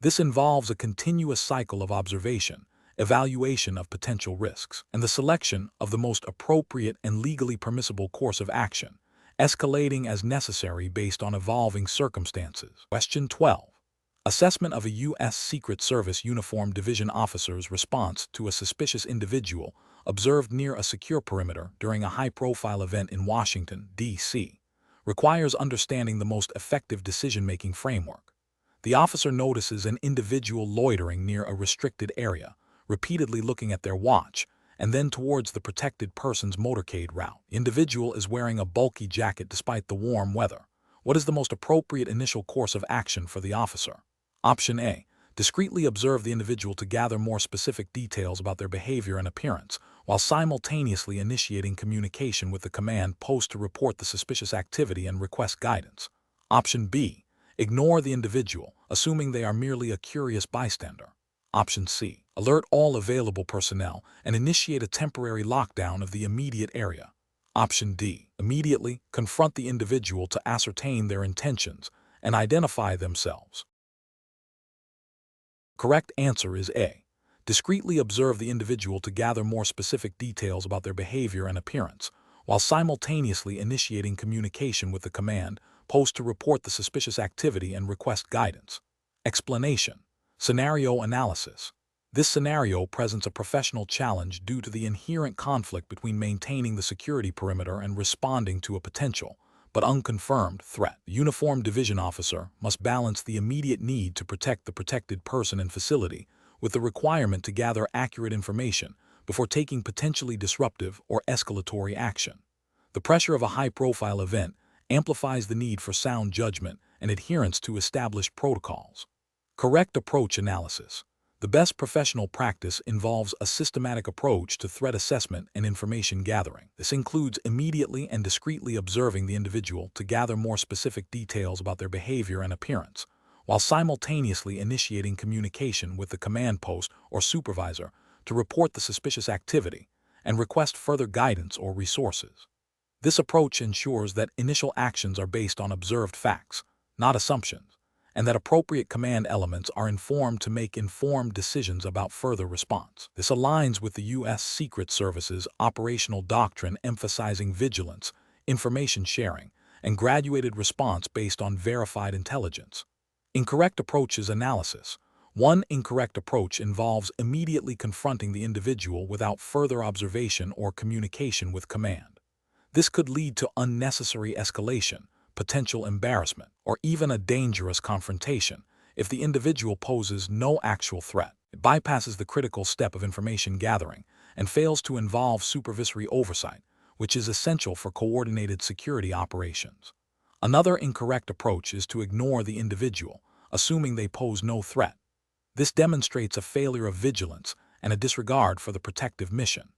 This involves a continuous cycle of observation, evaluation of potential risks, and the selection of the most appropriate and legally permissible course of action, escalating as necessary based on evolving circumstances. Question 12. Assessment of a U.S. Secret Service Uniformed Division officer's response to a suspicious individual observed near a secure perimeter during a high-profile event in Washington, D.C. requires understanding the most effective decision-making framework. The officer notices an individual loitering near a restricted area, repeatedly looking at their watch, and then towards the protected person's motorcade route. The individual is wearing a bulky jacket despite the warm weather. What is the most appropriate initial course of action for the officer? Option A. Discreetly observe the individual to gather more specific details about their behavior and appearance, while simultaneously initiating communication with the command post to report the suspicious activity and request guidance. Option B. Ignore the individual, assuming they are merely a curious bystander. Option C. Alert all available personnel and initiate a temporary lockdown of the immediate area. Option D. Immediately confront the individual to ascertain their intentions and identify themselves. Correct answer is A. Discreetly observe the individual to gather more specific details about their behavior and appearance, while simultaneously initiating communication with the command post to report the suspicious activity and request guidance. Explanation. Scenario analysis. This scenario presents a professional challenge due to the inherent conflict between maintaining the security perimeter and responding to a potential, but unconfirmed, threat. The Uniformed Division officer must balance the immediate need to protect the protected person and facility with the requirement to gather accurate information before taking potentially disruptive or escalatory action. The pressure of a high-profile event amplifies the need for sound judgment and adherence to established protocols. Correct approach analysis. The best professional practice involves a systematic approach to threat assessment and information gathering. This includes immediately and discreetly observing the individual to gather more specific details about their behavior and appearance, while simultaneously initiating communication with the command post or supervisor to report the suspicious activity and request further guidance or resources. This approach ensures that initial actions are based on observed facts, not assumptions, and that appropriate command elements are informed to make informed decisions about further response. This aligns with the U.S. Secret Service's operational doctrine emphasizing vigilance, information sharing, and graduated response based on verified intelligence. Incorrect approaches analysis. One incorrect approach involves immediately confronting the individual without further observation or communication with command. This could lead to unnecessary escalation, potential embarrassment, or even a dangerous confrontation if the individual poses no actual threat. It bypasses the critical step of information gathering and fails to involve supervisory oversight, which is essential for coordinated security operations. Another incorrect approach is to ignore the individual, assuming they pose no threat. This demonstrates a failure of vigilance and a disregard for the protective mission.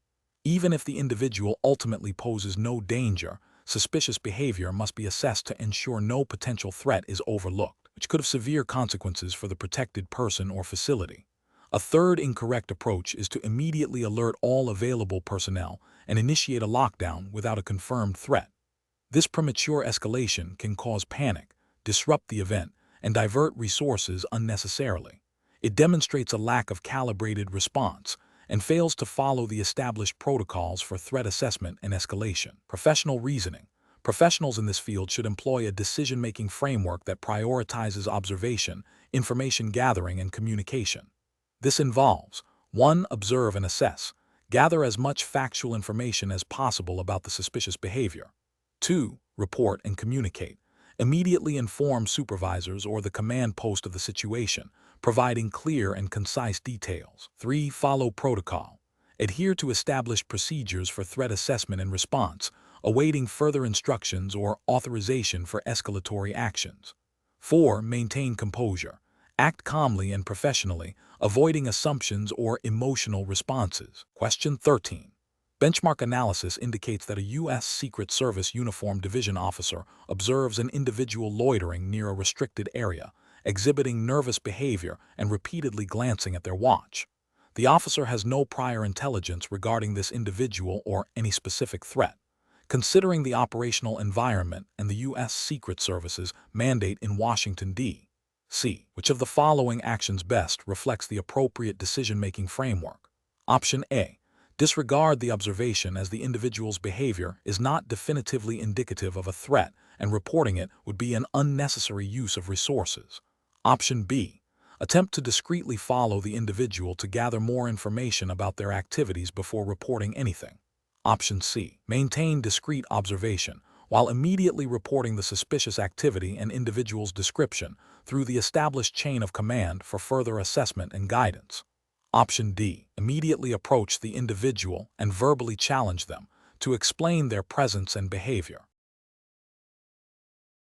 Even if the individual ultimately poses no danger, suspicious behavior must be assessed to ensure no potential threat is overlooked, which could have severe consequences for the protected person or facility. A third incorrect approach is to immediately alert all available personnel and initiate a lockdown without a confirmed threat. This premature escalation can cause panic, disrupt the event, and divert resources unnecessarily. It demonstrates a lack of calibrated response and fails to follow the established protocols for threat assessment and escalation. Professional reasoning. Professionals in this field should employ a decision-making framework that prioritizes observation, information gathering, and communication. This involves 1. Observe and assess. Gather as much factual information as possible about the suspicious behavior. 2. Report and communicate. Immediately inform supervisors or the command post of the situation, providing clear and concise details. 3. Follow protocol. Adhere to established procedures for threat assessment and response, awaiting further instructions or authorization for escalatory actions. 4. Maintain composure. Act calmly and professionally, avoiding assumptions or emotional responses. Question 13. Benchmark analysis indicates that a U.S. Secret Service Uniformed Division officer observes an individual loitering near a restricted area, exhibiting nervous behavior and repeatedly glancing at their watch. The officer has no prior intelligence regarding this individual or any specific threat. Considering the operational environment and the U.S. Secret Service's mandate in Washington, D.C., which of the following actions best reflects the appropriate decision-making framework? Option A. Disregard the observation as the individual's behavior is not definitively indicative of a threat and reporting it would be an unnecessary use of resources. Option B. Attempt to discreetly follow the individual to gather more information about their activities before reporting anything. Option C. Maintain discreet observation while immediately reporting the suspicious activity and individual's description through the established chain of command for further assessment and guidance. Option D. Immediately approach the individual and verbally challenge them to explain their presence and behavior.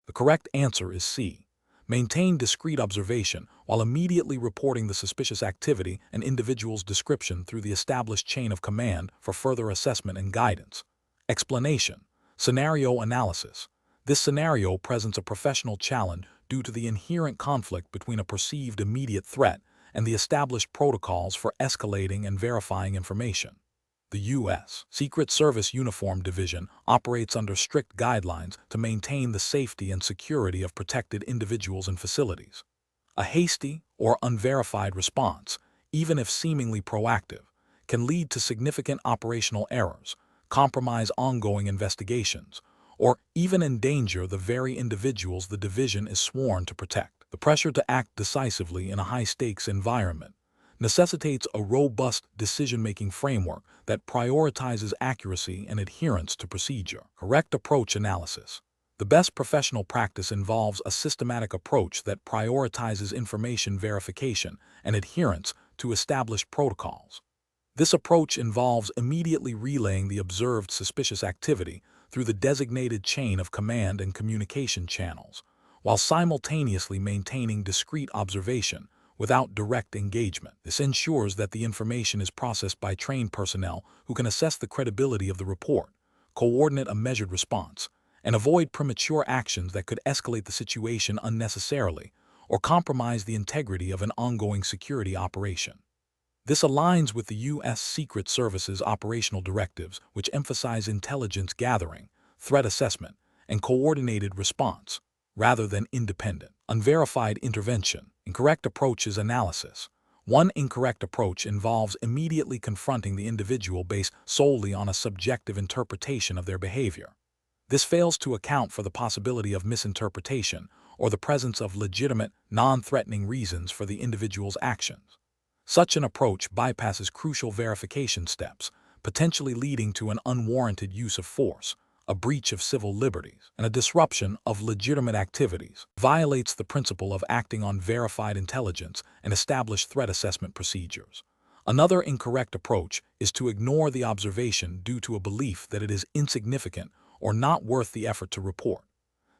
The correct answer is C. Maintain discreet observation while immediately reporting the suspicious activity and individual's description through the established chain of command for further assessment and guidance. Explanation. Scenario analysis. This scenario presents a professional challenge due to the inherent conflict between a perceived immediate threat and the established protocols for escalating and verifying information. The U.S. Secret Service Uniformed Division operates under strict guidelines to maintain the safety and security of protected individuals and facilities. A hasty or unverified response, even if seemingly proactive, can lead to significant operational errors, compromise ongoing investigations, or even endanger the very individuals the division is sworn to protect. The pressure to act decisively in a high-stakes environment necessitates a robust decision-making framework that prioritizes accuracy and adherence to procedure. Correct approach analysis. The best professional practice involves a systematic approach that prioritizes information verification and adherence to established protocols. This approach involves immediately relaying the observed suspicious activity through the designated chain of command and communication channels, while simultaneously maintaining discreet observation without direct engagement. This ensures that the information is processed by trained personnel who can assess the credibility of the report, coordinate a measured response, and avoid premature actions that could escalate the situation unnecessarily or compromise the integrity of an ongoing security operation. This aligns with the U.S. Secret Service's operational directives, which emphasize intelligence gathering, threat assessment, and coordinated response, rather than independent, unverified intervention. Incorrect approaches analysis. One incorrect approach involves immediately confronting the individual based solely on a subjective interpretation of their behavior. This fails to account for the possibility of misinterpretation or the presence of legitimate, non-threatening reasons for the individual's actions. Such an approach bypasses crucial verification steps, potentially leading to an unwarranted use of force, a breach of civil liberties, and a disruption of legitimate activities. Violates the principle of acting on verified intelligence and established threat assessment procedures. Another incorrect approach is to ignore the observation due to a belief that it is insignificant or not worth the effort to report.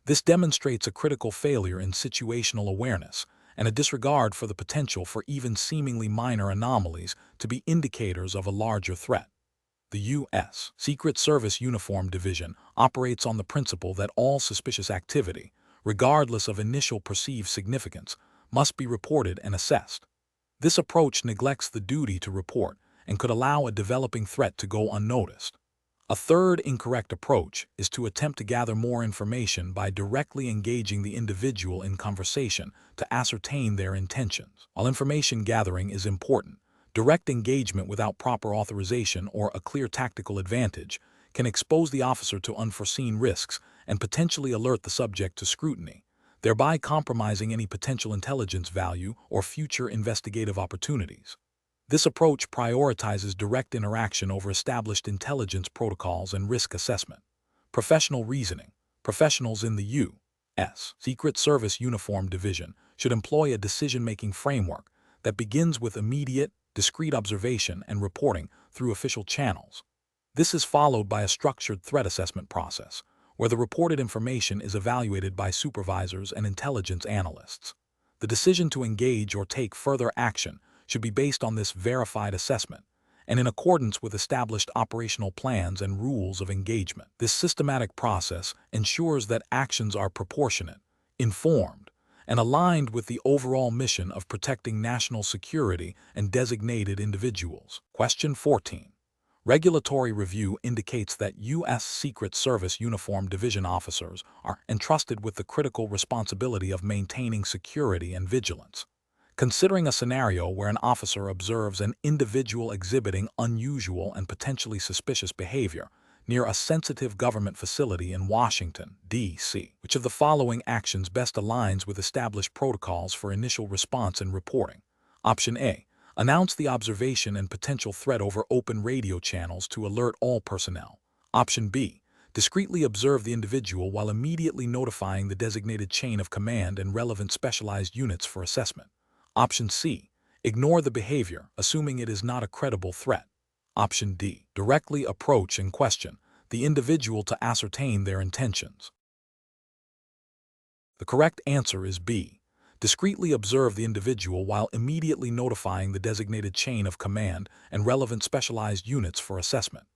This demonstrates a critical failure in situational awareness and a disregard for the potential for even seemingly minor anomalies to be indicators of a larger threat. The U.S. Secret Service Uniformed Division operates on the principle that all suspicious activity, regardless of initial perceived significance, must be reported and assessed. This approach neglects the duty to report and could allow a developing threat to go unnoticed. A third incorrect approach is to attempt to gather more information by directly engaging the individual in conversation to ascertain their intentions. While information gathering is important, direct engagement without proper authorization or a clear tactical advantage can expose the officer to unforeseen risks and potentially alert the subject to scrutiny, thereby compromising any potential intelligence value or future investigative opportunities. This approach prioritizes direct interaction over established intelligence protocols and risk assessment. Professional reasoning. Professionals in the U.S. Secret Service Uniform Division should employ a decision-making framework that begins with immediate, discrete observation and reporting through official channels. This is followed by a structured threat assessment process, where the reported information is evaluated by supervisors and intelligence analysts. The decision to engage or take further action should be based on this verified assessment and in accordance with established operational plans and rules of engagement. This systematic process ensures that actions are proportionate, informed, and aligned with the overall mission of protecting national security and designated individuals. Question 14. Regulatory review indicates that U.S. Secret Service Uniform Division officers are entrusted with the critical responsibility of maintaining security and vigilance. Considering a scenario where an officer observes an individual exhibiting unusual and potentially suspicious behavior near a sensitive government facility in Washington, D.C., which of the following actions best aligns with established protocols for initial response and reporting? Option A. Announce the observation and potential threat over open radio channels to alert all personnel. Option B. Discreetly observe the individual while immediately notifying the designated chain of command and relevant specialized units for assessment. Option C. Ignore the behavior, assuming it is not a credible threat. Option D. Directly approach and question the individual to ascertain their intentions. The correct answer is B. Discreetly observe the individual while immediately notifying the designated chain of command and relevant specialized units for assessment.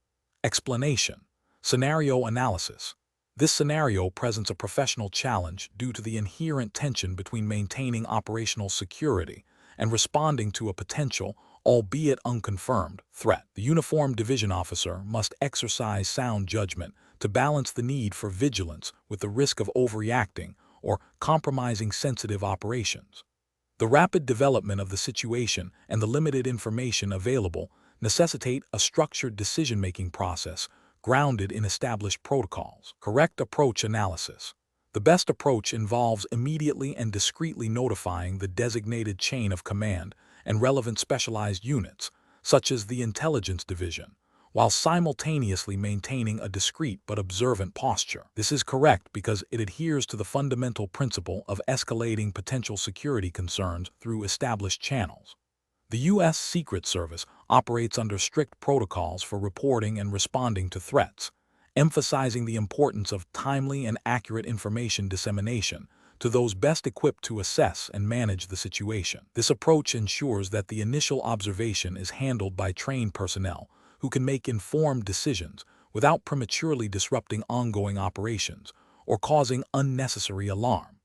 Explanation. Scenario analysis. This scenario presents a professional challenge due to the inherent tension between maintaining operational security and responding to a potential, albeit unconfirmed, threat. The uniformed division officer must exercise sound judgment to balance the need for vigilance with the risk of overreacting or compromising sensitive operations. The rapid development of the situation and the limited information available necessitate a structured decision-making process grounded in established protocols. Correct approach analysis. The best approach involves immediately and discreetly notifying the designated chain of command and relevant specialized units, such as the intelligence division, while simultaneously maintaining a discreet but observant posture. This is correct because it adheres to the fundamental principle of escalating potential security concerns through established channels. The U.S. Secret Service operates under strict protocols for reporting and responding to threats, emphasizing the importance of timely and accurate information dissemination to those best equipped to assess and manage the situation. This approach ensures that the initial observation is handled by trained personnel who can make informed decisions without prematurely disrupting ongoing operations or causing unnecessary alarm.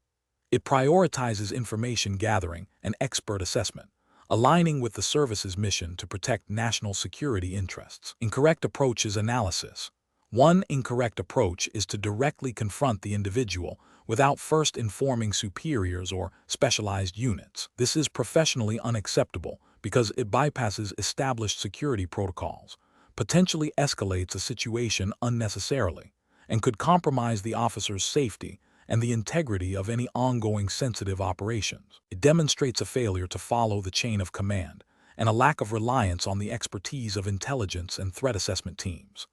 It prioritizes information gathering and expert assessment, aligning with the service's mission to protect national security interests. Incorrect approach is analysis. One incorrect approach is to directly confront the individual without first informing superiors or specialized units. This is professionally unacceptable because it bypasses established security protocols, potentially escalates a situation unnecessarily, and could compromise the officer's safety and the integrity of any ongoing sensitive operations. It demonstrates a failure to follow the chain of command and a lack of reliance on the expertise of intelligence and threat assessment teams.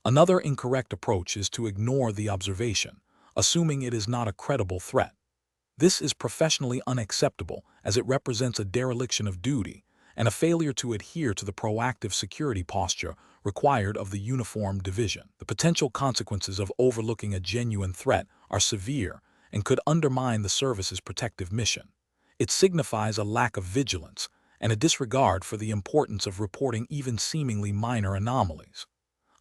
Another incorrect approach is to ignore the observation, assuming it is not a credible threat. This is professionally unacceptable as it represents a dereliction of duty and a failure to adhere to the proactive security posture required of the uniformed division. The potential consequences of overlooking a genuine threat are severe and could undermine the service's protective mission. It signifies a lack of vigilance and a disregard for the importance of reporting even seemingly minor anomalies.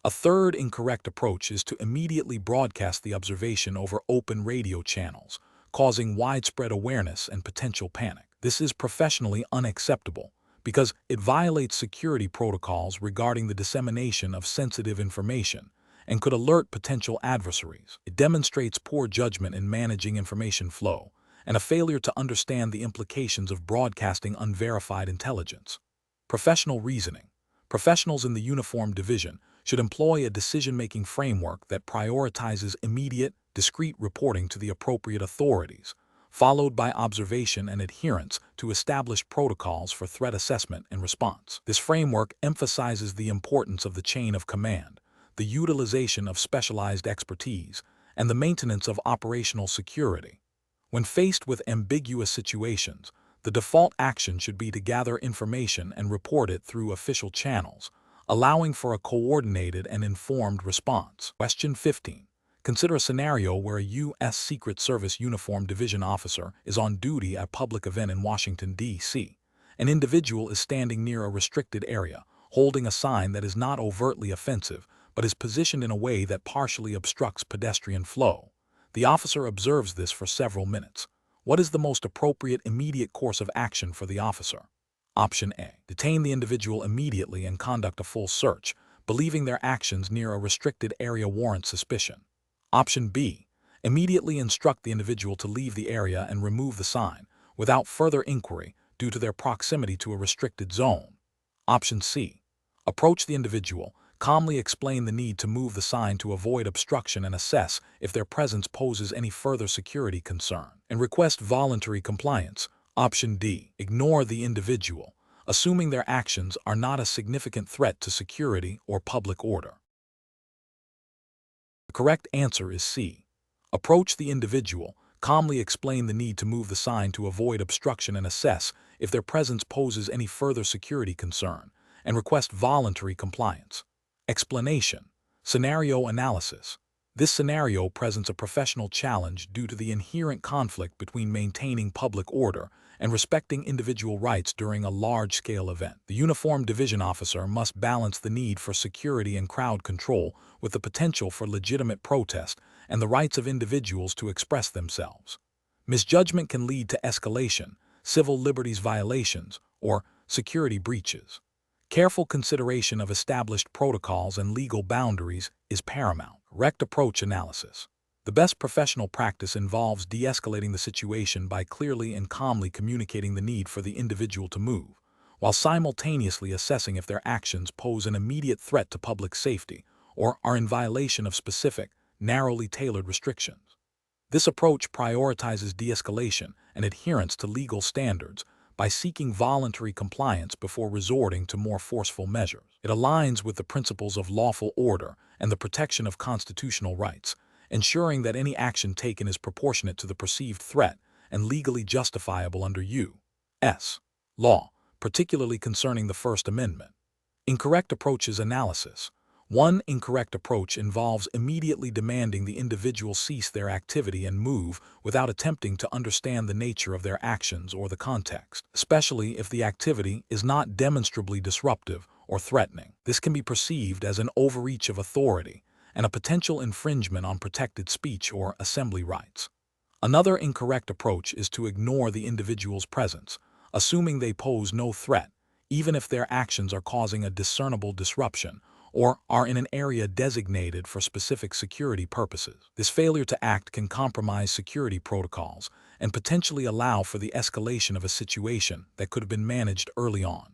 A third incorrect approach is to immediately broadcast the observation over open radio channels, causing widespread awareness and potential panic. This is professionally unacceptable because it violates security protocols regarding the dissemination of sensitive information and could alert potential adversaries. It demonstrates poor judgment in managing information flow and a failure to understand the implications of broadcasting unverified intelligence. Professional reasoning. Professionals in the uniformed division should employ a decision-making framework that prioritizes immediate, discrete reporting to the appropriate authorities, followed by observation and adherence to established protocols for threat assessment and response. This framework emphasizes the importance of the chain of command, the utilization of specialized expertise, and the maintenance of operational security. When faced with ambiguous situations, the default action should be to gather information and report it through official channels, allowing for a coordinated and informed response. Question 15. Consider a scenario where a U.S. Secret Service uniformed division officer is on duty at a public event in Washington, D.C. An individual is standing near a restricted area, holding a sign that is not overtly offensive, but is positioned in a way that partially obstructs pedestrian flow. The officer observes this for several minutes. What is the most appropriate immediate course of action for the officer? Option A. Detain the individual immediately and conduct a full search, believing their actions near a restricted area warrant suspicion. Option B. Immediately instruct the individual to leave the area and remove the sign, without further inquiry, due to their proximity to a restricted zone. Option C. Approach the individual, calmly explain the need to move the sign to avoid obstruction and assess if their presence poses any further security concern, and request voluntary compliance. Option D. Ignore the individual, assuming their actions are not a significant threat to security or public order. The correct answer is C. Approach the individual, calmly explain the need to move the sign to avoid obstruction and assess if their presence poses any further security concern, and request voluntary compliance. Explanation. Scenario analysis. This scenario presents a professional challenge due to the inherent conflict between maintaining public order and respecting individual rights during a large-scale event. The uniformed division officer must balance the need for security and crowd control with the potential for legitimate protest and the rights of individuals to express themselves. Misjudgment can lead to escalation, civil liberties violations, or security breaches. Careful consideration of established protocols and legal boundaries is paramount. Correct approach analysis. The best professional practice involves de-escalating the situation by clearly and calmly communicating the need for the individual to move, while simultaneously assessing if their actions pose an immediate threat to public safety or are in violation of specific, narrowly tailored restrictions. This approach prioritizes de-escalation and adherence to legal standards by seeking voluntary compliance before resorting to more forceful measures. It aligns with the principles of lawful order and the protection of constitutional rights, ensuring that any action taken is proportionate to the perceived threat and legally justifiable under U.S. law, particularly concerning the First Amendment. Incorrect approaches analysis. One incorrect approach involves immediately demanding the individual cease their activity and move without attempting to understand the nature of their actions or the context, especially if the activity is not demonstrably disruptive or threatening. This can be perceived as an overreach of authority and a potential infringement on protected speech or assembly rights. Another incorrect approach is to ignore the individual's presence, assuming they pose no threat, even if their actions are causing a discernible disruption or are in an area designated for specific security purposes. This failure to act can compromise security protocols and potentially allow for the escalation of a situation that could have been managed early on.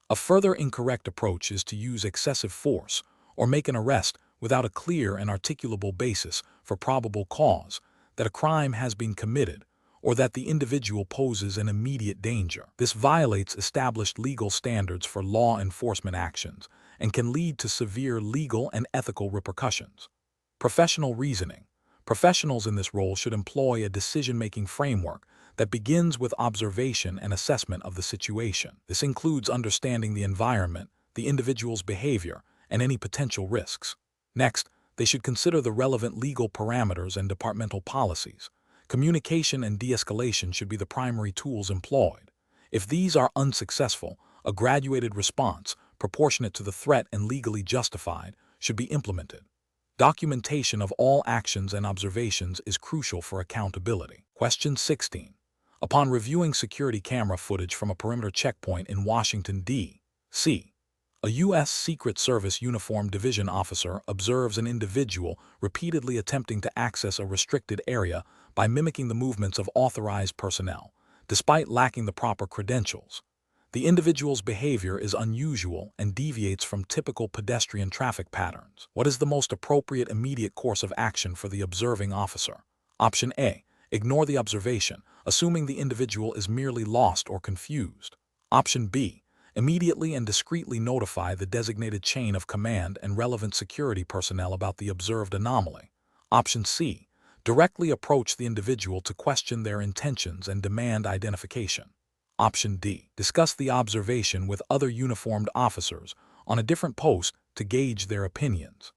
A further incorrect approach is to use excessive force or make an arrest without a clear and articulable basis for probable cause that a crime has been committed or that the individual poses an immediate danger. This violates established legal standards for law enforcement actions and can lead to severe legal and ethical repercussions. Professional reasoning. Professionals in this role should employ a decision-making framework that begins with observation and assessment of the situation. This includes understanding the environment, the individual's behavior, and any potential risks. Next, they should consider the relevant legal parameters and departmental policies. Communication and de-escalation should be the primary tools employed. If these are unsuccessful, a graduated response, proportionate to the threat and legally justified, should be implemented. Documentation of all actions and observations is crucial for accountability. Question 16. Upon reviewing security camera footage from a perimeter checkpoint in Washington, D.C., a U.S. Secret Service Uniformed Division officer observes an individual repeatedly attempting to access a restricted area by mimicking the movements of authorized personnel, despite lacking the proper credentials. The individual's behavior is unusual and deviates from typical pedestrian traffic patterns. What is the most appropriate immediate course of action for the observing officer? Option A. Ignore the observation, assuming the individual is merely lost or confused. Option B. Immediately and discreetly notify the designated chain of command and relevant security personnel about the observed anomaly. Option C. Directly approach the individual to question their intentions and demand identification. Option D. Discuss the observation with other uniformed officers on a different post to gauge their opinions.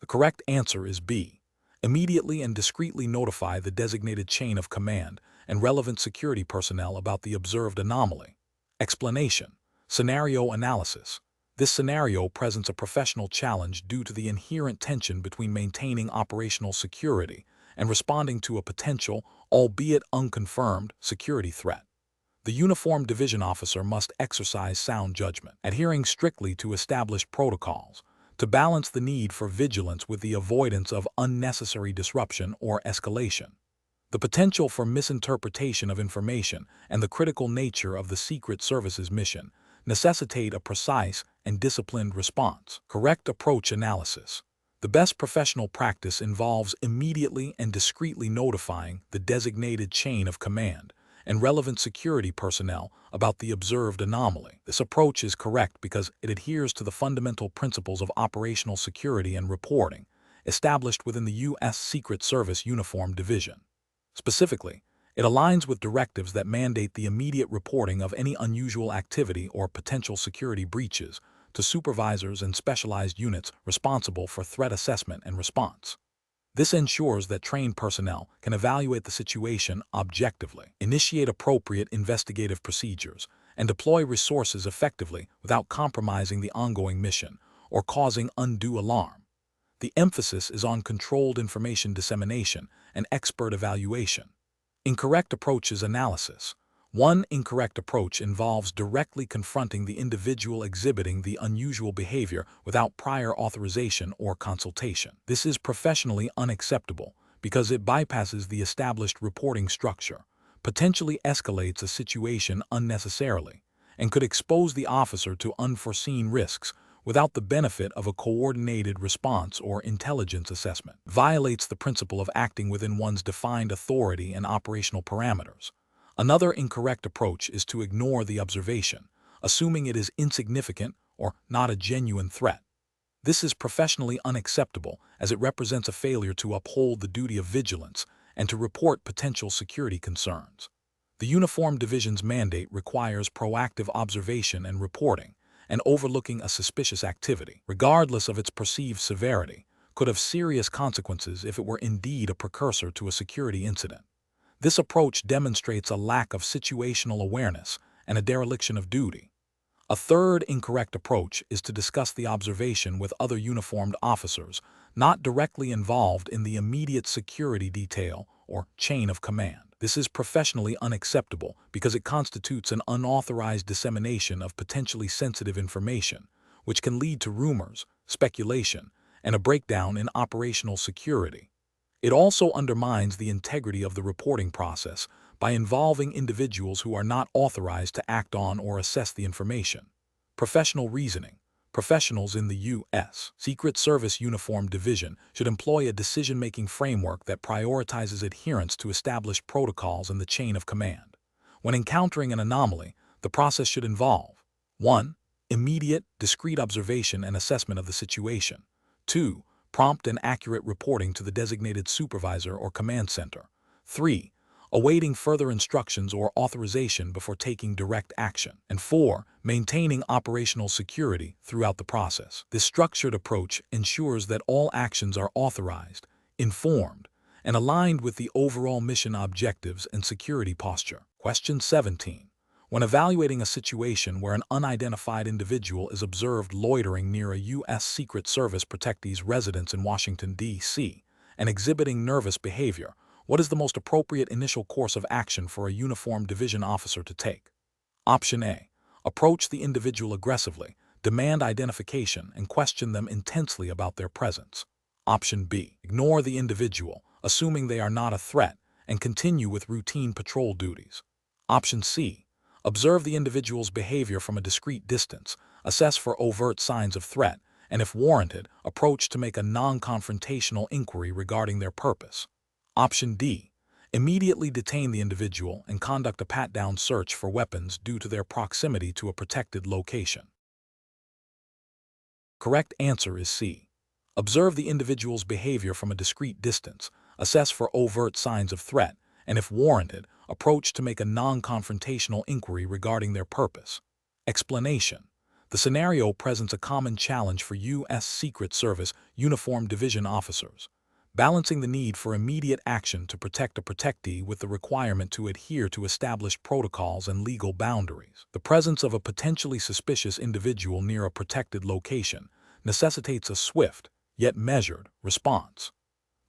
The correct answer is B. Immediately and discreetly notify the designated chain of command and relevant security personnel about the observed anomaly. Explanation. Scenario analysis. This scenario presents a professional challenge due to the inherent tension between maintaining operational security and responding to a potential, albeit unconfirmed, security threat. The uniformed division officer must exercise sound judgment, adhering strictly to established protocols, to balance the need for vigilance with the avoidance of unnecessary disruption or escalation. The potential for misinterpretation of information and the critical nature of the Secret Service's mission necessitate a precise and disciplined response. Correct approach analysis. The best professional practice involves immediately and discreetly notifying the designated chain of command and relevant security personnel about the observed anomaly. This approach is correct because it adheres to the fundamental principles of operational security and reporting established within the U.S. Secret Service Uniformed Division. Specifically, it aligns with directives that mandate the immediate reporting of any unusual activity or potential security breaches to supervisors and specialized units responsible for threat assessment and response. This ensures that trained personnel can evaluate the situation objectively, initiate appropriate investigative procedures, and deploy resources effectively without compromising the ongoing mission or causing undue alarm. The emphasis is on controlled information dissemination and expert evaluation. Incorrect approaches analysis. One incorrect approach involves directly confronting the individual exhibiting the unusual behavior without prior authorization or consultation. This is professionally unacceptable because it bypasses the established reporting structure, potentially escalates a situation unnecessarily, and could expose the officer to unforeseen risks without the benefit of a coordinated response or intelligence assessment. Violates the principle of acting within one's defined authority and operational parameters. Another incorrect approach is to ignore the observation, assuming it is insignificant or not a genuine threat. This is professionally unacceptable as it represents a failure to uphold the duty of vigilance and to report potential security concerns. The Uniformed Division's mandate requires proactive observation and reporting, and overlooking a suspicious activity, regardless of its perceived severity, could have serious consequences if it were indeed a precursor to a security incident. This approach demonstrates a lack of situational awareness and a dereliction of duty. A third incorrect approach is to discuss the observation with other uniformed officers not directly involved in the immediate security detail or chain of command. This is professionally unacceptable because it constitutes an unauthorized dissemination of potentially sensitive information, which can lead to rumors, speculation, and a breakdown in operational security. It also undermines the integrity of the reporting process by involving individuals who are not authorized to act on or assess the information. Professional reasoning. Professionals in the U.S. Secret Service Uniformed Division should employ a decision-making framework that prioritizes adherence to established protocols in the chain of command. When encountering an anomaly, the process should involve 1. Immediate, discrete observation and assessment of the situation. 2. Prompt and accurate reporting to the designated supervisor or command center. 3. Awaiting further instructions or authorization before taking direct action. And 4. Maintaining operational security throughout the process. This structured approach ensures that all actions are authorized, informed, and aligned with the overall mission objectives and security posture. Question 17. When evaluating a situation where an unidentified individual is observed loitering near a U.S. Secret Service protectee's residence in Washington, D.C., and exhibiting nervous behavior, What is the most appropriate initial course of action for a uniformed division officer to take? Option A. Approach the individual aggressively, demand identification, and question them intensely about their presence. Option B. Ignore the individual, assuming they are not a threat, and continue with routine patrol duties. Option C. Observe the individual's behavior from a discreet distance, assess for overt signs of threat, and if warranted, approach to make a non-confrontational inquiry regarding their purpose. Option D. Immediately detain the individual and conduct a pat-down search for weapons due to their proximity to a protected location. Correct answer is C. Observe the individual's behavior from a discreet distance, assess for overt signs of threat, and if warranted, approach to make a non-confrontational inquiry regarding their purpose. Explanation. The scenario presents a common challenge for U.S. Secret Service uniformed division officers, balancing the need for immediate action to protect a protectee with the requirement to adhere to established protocols and legal boundaries. The presence of a potentially suspicious individual near a protected location necessitates a swift, yet measured, response.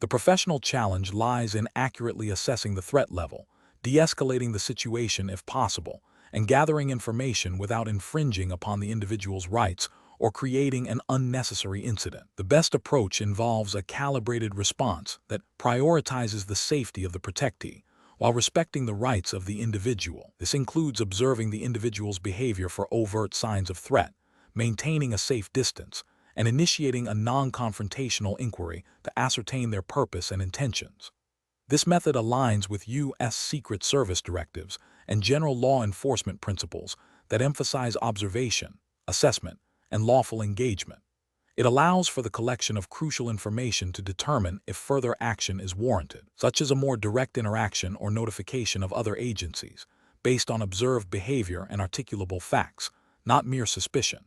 The professional challenge lies in accurately assessing the threat level, de-escalating the situation if possible, and gathering information without infringing upon the individual's rights or creating an unnecessary incident. The best approach involves a calibrated response that prioritizes the safety of the protectee while respecting the rights of the individual. This includes observing the individual's behavior for overt signs of threat, maintaining a safe distance, and initiating a non-confrontational inquiry to ascertain their purpose and intentions. This method aligns with U.S. Secret Service directives and general law enforcement principles that emphasize observation, assessment, and lawful engagement. It allows for the collection of crucial information to determine if further action is warranted, such as a more direct interaction or notification of other agencies, based on observed behavior and articulable facts, not mere suspicion.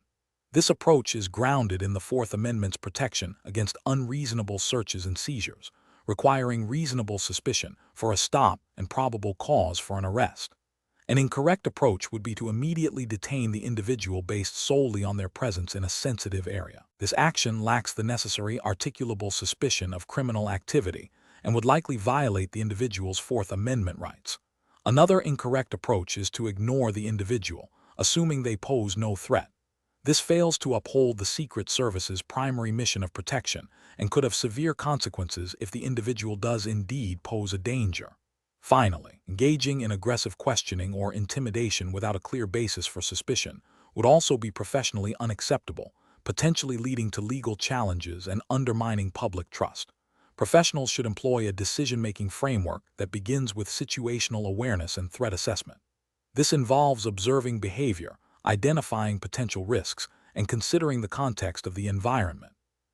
This approach is grounded in the Fourth Amendment's protection against unreasonable searches and seizures, requiring reasonable suspicion for a stop and probable cause for an arrest. An incorrect approach would be to immediately detain the individual based solely on their presence in a sensitive area. This action lacks the necessary articulable suspicion of criminal activity and would likely violate the individual's Fourth Amendment rights. Another incorrect approach is to ignore the individual, assuming they pose no threat. This fails to uphold the Secret Service's primary mission of protection and could have severe consequences if the individual does indeed pose a danger. Finally, engaging in aggressive questioning or intimidation without a clear basis for suspicion would also be professionally unacceptable, potentially leading to legal challenges and undermining public trust. Professionals should employ a decision-making framework that begins with situational awareness and threat assessment. This involves observing behavior, identifying potential risks, and considering the context of the environment.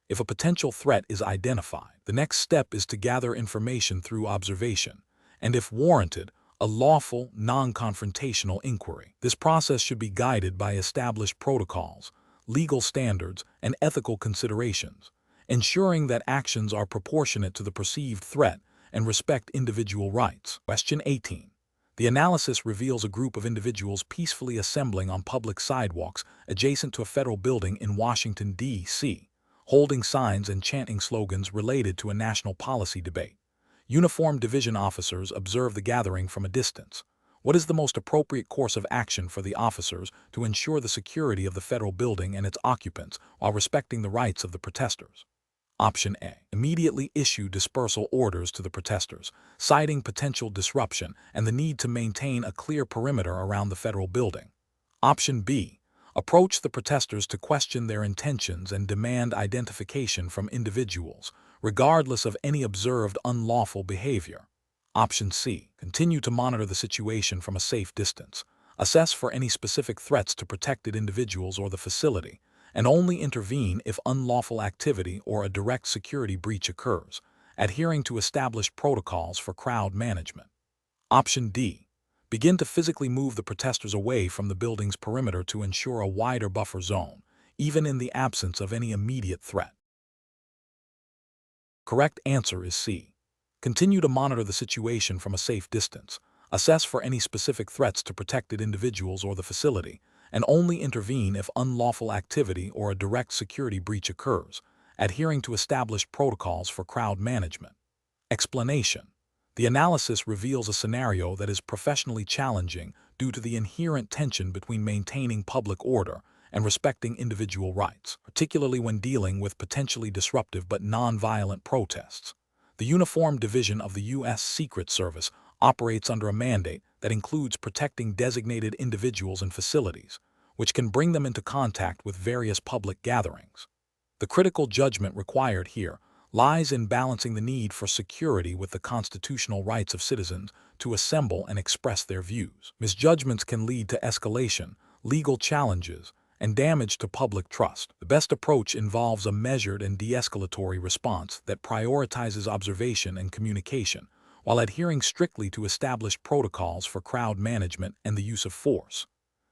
If a potential threat is identified, the next step is to gather information through observation, and if warranted, a lawful, non-confrontational inquiry. This process should be guided by established protocols, legal standards, and ethical considerations, ensuring that actions are proportionate to the perceived threat and respect individual rights. Question 18. The analysis reveals a group of individuals peacefully assembling on public sidewalks adjacent to a federal building in Washington, D.C., holding signs and chanting slogans related to a national policy debate. Uniformed division officers observe the gathering from a distance. What is the most appropriate course of action for the officers to ensure the security of the federal building and its occupants while respecting the rights of the protesters? Option A. Immediately issue dispersal orders to the protesters, citing potential disruption and the need to maintain a clear perimeter around the federal building. Option B. Approach the protesters to question their intentions and demand identification from individuals, regardless of any observed unlawful behavior. Option C. Continue to monitor the situation from a safe distance, assess for any specific threats to protected individuals or the facility, and only intervene if unlawful activity or a direct security breach occurs, adhering to established protocols for crowd management. Option D. Begin to physically move the protesters away from the building's perimeter to ensure a wider buffer zone, even in the absence of any immediate threat. Correct answer is C. Continue to monitor the situation from a safe distance, assess for any specific threats to protected individuals or the facility, and only intervene if unlawful activity or a direct security breach occurs, adhering to established protocols for crowd management. Explanation. The The analysis reveals a scenario that is professionally challenging due to the inherent tension between maintaining public order and respecting individual rights, particularly when dealing with potentially disruptive but non-violent protests. The Uniform Division of the U.S. Secret Service operates under a mandate that includes protecting designated individuals and facilities, which can bring them into contact with various public gatherings. The critical judgment required here lies in balancing the need for security with the constitutional rights of citizens to assemble and express their views. Misjudgments can lead to escalation, legal challenges, and damage to public trust. The best approach involves a measured and de-escalatory response that prioritizes observation and communication, while adhering strictly to established protocols for crowd management and the use of force.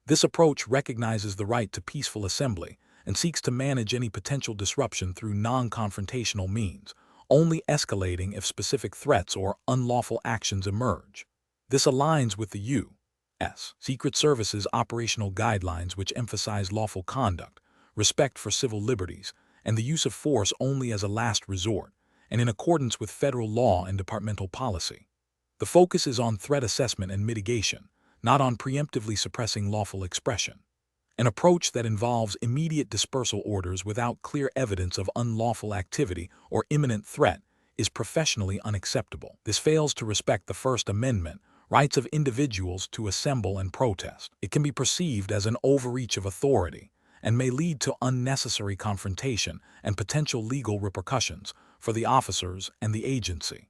This approach recognizes the right to peaceful assembly and seeks to manage any potential disruption through non-confrontational means, only escalating if specific threats or unlawful actions emerge. This aligns with the U.S. Secret Service's operational guidelines, which emphasize lawful conduct, respect for civil liberties, and the use of force only as a last resort, and in accordance with federal law and departmental policy. The focus is on threat assessment and mitigation, not on preemptively suppressing lawful expression. An approach that involves immediate dispersal orders without clear evidence of unlawful activity or imminent threat is professionally unacceptable. This fails to respect the First Amendment, rights of individuals to assemble and protest. It can be perceived as an overreach of authority and may lead to unnecessary confrontation and potential legal repercussions for the officers and the agency.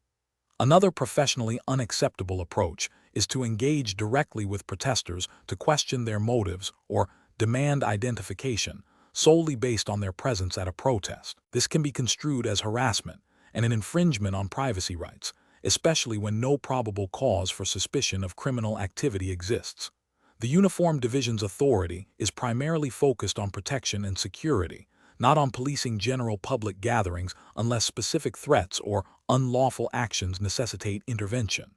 Another professionally unacceptable approach is to engage directly with protesters to question their motives or demand identification solely based on their presence at a protest. This can be construed as harassment and an infringement on privacy rights, especially when no probable cause for suspicion of criminal activity exists. The Uniform Division's authority is primarily focused on protection and security, not on policing general public gatherings unless specific threats or unlawful actions necessitate intervention.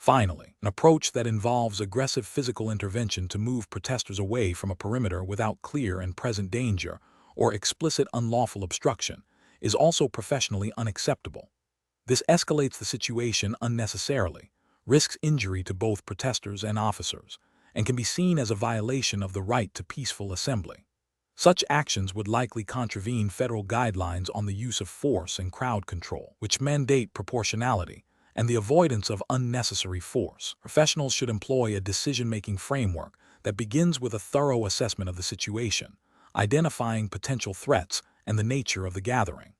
Finally, an approach that involves aggressive physical intervention to move protesters away from a perimeter without clear and present danger or explicit unlawful obstruction is also professionally unacceptable. This escalates the situation unnecessarily, risks injury to both protesters and officers, and can be seen as a violation of the right to peaceful assembly. Such actions would likely contravene federal guidelines on the use of force and crowd control, which mandate proportionality and the avoidance of unnecessary force. Professionals should employ a decision-making framework that begins with a thorough assessment of the situation, identifying potential threats and the nature of the gathering.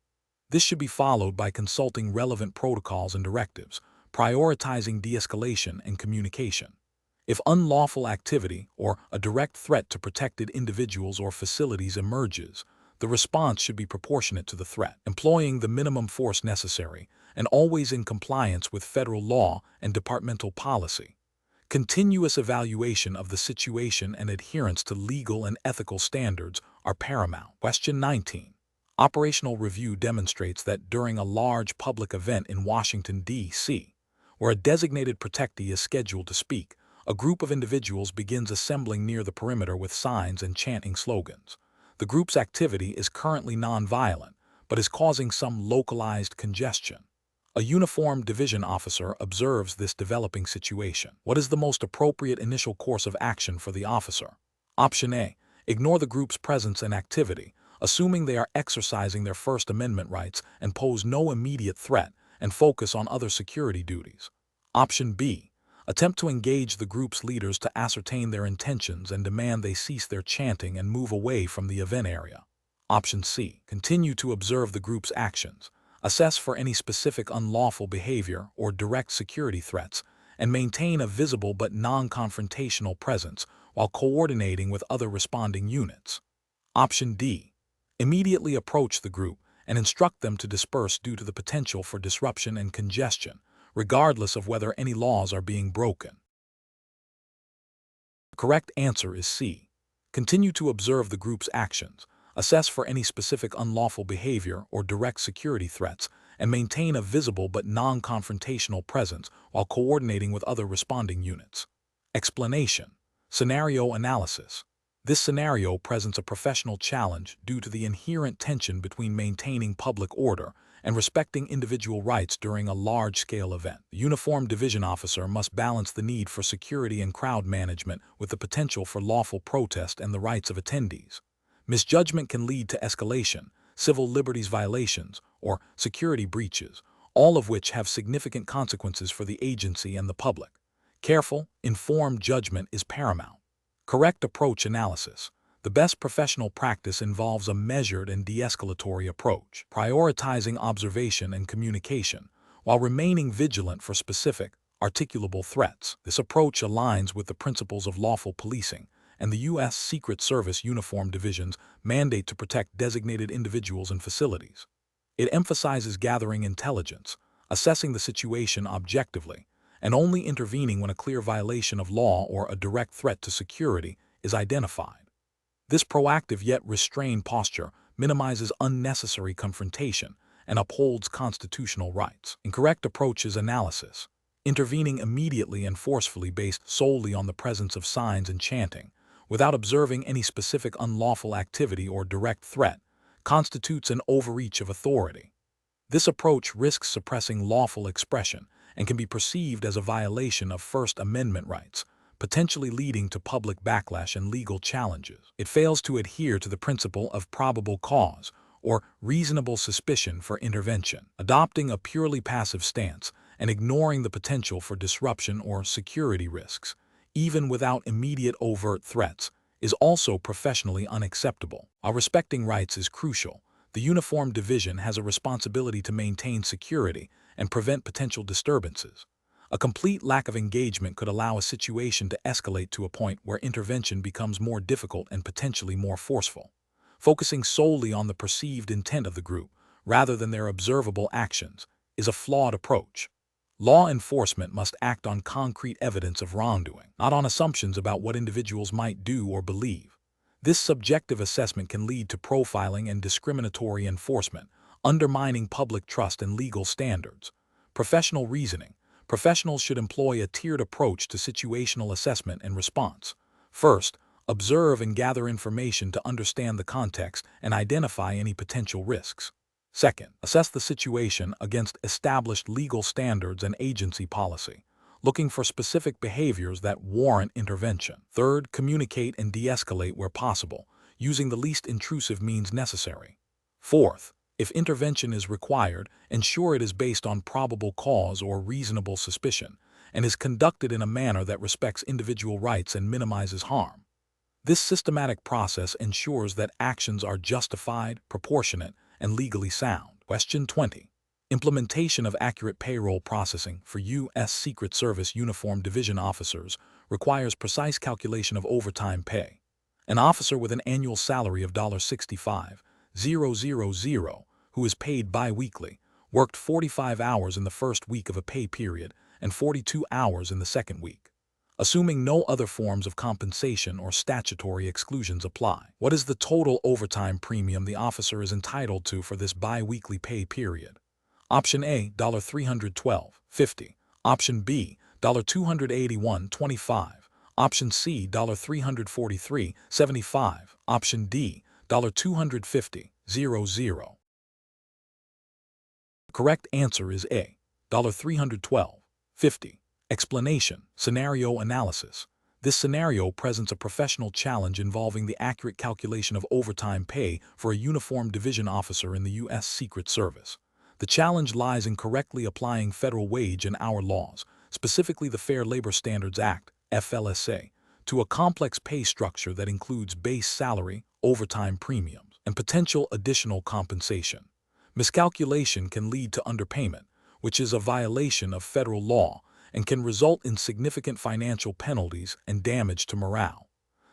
This should be followed by consulting relevant protocols and directives, prioritizing de-escalation and communication. If unlawful activity or a direct threat to protected individuals or facilities emerges, the response should be proportionate to the threat, employing the minimum force necessary and always in compliance with federal law and departmental policy. Continuous evaluation of the situation and adherence to legal and ethical standards are paramount. Question 19. Operational review demonstrates that during a large public event in Washington, D.C., where a designated protectee is scheduled to speak, a group of individuals begins assembling near the perimeter with signs and chanting slogans. The group's activity is currently nonviolent, but is causing some localized congestion. A uniformed division officer observes this developing situation. What is the most appropriate initial course of action for the officer? Option A. Ignore the group's presence and activity, assuming they are exercising their First Amendment rights and pose no immediate threat, and focus on other security duties. Option B. Attempt to engage the group's leaders to ascertain their intentions and demand they cease their chanting and move away from the event area. Option C. Continue to observe the group's actions, assess for any specific unlawful behavior or direct security threats, and maintain a visible but non-confrontational presence while coordinating with other responding units. Option D. Immediately approach the group and instruct them to disperse due to the potential for disruption and congestion, regardless of whether any laws are being broken. The correct answer is C. Continue to observe the group's actions, assess for any specific unlawful behavior or direct security threats, and maintain a visible but non-confrontational presence while coordinating with other responding units. Explanation. Scenario analysis. This scenario presents a professional challenge due to the inherent tension between maintaining public order and respecting individual rights during a large-scale event. The uniformed division officer must balance the need for security and crowd management with the potential for lawful protest and the rights of attendees. Misjudgment can lead to escalation, civil liberties violations, or security breaches, all of which have significant consequences for the agency and the public. Careful, informed judgment is paramount. Correct approach analysis. The best professional practice involves a measured and de-escalatory approach, prioritizing observation and communication, while remaining vigilant for specific, articulable threats. This approach aligns with the principles of lawful policing and the U.S. Secret Service Uniformed Division's mandate to protect designated individuals and facilities. It emphasizes gathering intelligence, assessing the situation objectively, and only intervening when a clear violation of law or a direct threat to security is identified. This proactive yet restrained posture minimizes unnecessary confrontation and upholds constitutional rights. Incorrect approach is analysis. Intervening immediately and forcefully based solely on the presence of signs and chanting, without observing any specific unlawful activity or direct threat, constitutes an overreach of authority. This approach risks suppressing lawful expression and can be perceived as a violation of First Amendment rights, potentially leading to public backlash and legal challenges. It fails to adhere to the principle of probable cause or reasonable suspicion for intervention. Adopting a purely passive stance and ignoring the potential for disruption or security risks, even without immediate overt threats, is also professionally unacceptable. While respecting rights is crucial, the uniformed division has a responsibility to maintain security and prevent potential disturbances. A complete lack of engagement could allow a situation to escalate to a point where intervention becomes more difficult and potentially more forceful. Focusing solely on the perceived intent of the group, rather than their observable actions, is a flawed approach. Law enforcement must act on concrete evidence of wrongdoing, not on assumptions about what individuals might do or believe. This subjective assessment can lead to profiling and discriminatory enforcement, undermining public trust and legal standards. Professional reasoning. Professionals should employ a tiered approach to situational assessment and response. First, observe and gather information to understand the context and identify any potential risks. Second, assess the situation against established legal standards and agency policy, looking for specific behaviors that warrant intervention. Third, communicate and de-escalate where possible, using the least intrusive means necessary. Fourth, if intervention is required, ensure it is based on probable cause or reasonable suspicion, and is conducted in a manner that respects individual rights and minimizes harm. This systematic process ensures that actions are justified, proportionate, and legally sound. Question 20. Implementation of accurate payroll processing for U.S. Secret Service Uniformed Division officers requires precise calculation of overtime pay. An officer with an annual salary of $65,000, who is paid bi-weekly, worked 45 hours in the first week of a pay period and 42 hours in the second week. Assuming no other forms of compensation or statutory exclusions apply, what is the total overtime premium the officer is entitled to for this bi-weekly pay period? Option A, $312.50. Option B, $281.25. Option C, $343.75. Option D, $250.00. The correct answer is A, $312.50. Explanation. Scenario analysis. This scenario presents a professional challenge involving the accurate calculation of overtime pay for a uniformed division officer in the U.S. Secret Service. The challenge lies in correctly applying federal wage and hour laws, specifically the Fair Labor Standards Act, FLSA, to a complex pay structure that includes base salary, overtime premiums, and potential additional compensation. Miscalculation can lead to underpayment, which is a violation of federal law and can result in significant financial penalties and damage to morale.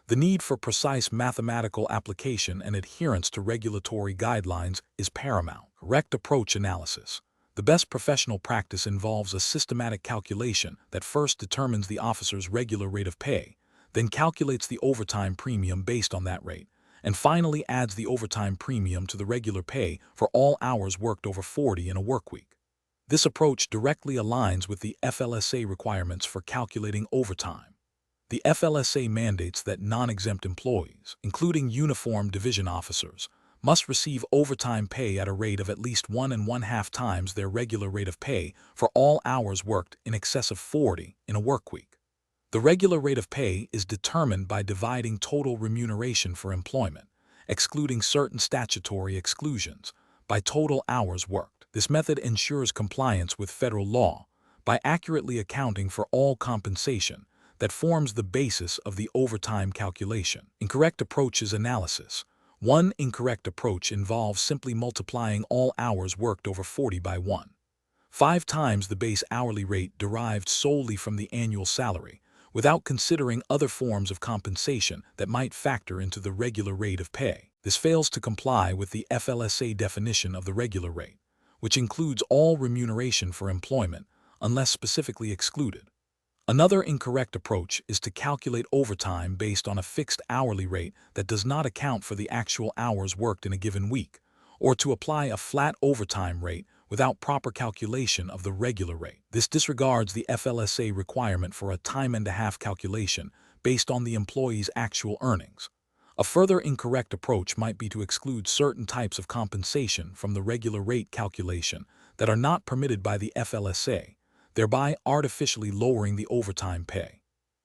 The need for precise mathematical application and adherence to regulatory guidelines is paramount. Correct approach analysis. The best professional practice involves a systematic calculation that first determines the officer's regular rate of pay, then calculates the overtime premium based on that rate, and finally adds the overtime premium to the regular pay for all hours worked over 40 in a workweek. This approach directly aligns with the FLSA requirements for calculating overtime. The FLSA mandates that non-exempt employees, including uniformed division officers, must receive overtime pay at a rate of at least 1.5 times their regular rate of pay for all hours worked in excess of 40 in a workweek. The regular rate of pay is determined by dividing total remuneration for employment, excluding certain statutory exclusions, by total hours worked. This method ensures compliance with federal law by accurately accounting for all compensation that forms the basis of the overtime calculation. Incorrect approaches analysis. One incorrect approach involves simply multiplying all hours worked over 40 by 1.5 times the base hourly rate derived solely from the annual salary, without considering other forms of compensation that might factor into the regular rate of pay. This fails to comply with the FLSA definition of the regular rate, which includes all remuneration for employment unless specifically excluded. Another incorrect approach is to calculate overtime based on a fixed hourly rate that does not account for the actual hours worked in a given week, or to apply a flat overtime rate without proper calculation of the regular rate. This disregards the FLSA requirement for a time-and-a-half calculation based on the employee's actual earnings. A further incorrect approach might be to exclude certain types of compensation from the regular rate calculation that are not permitted by the FLSA, thereby artificially lowering the overtime pay.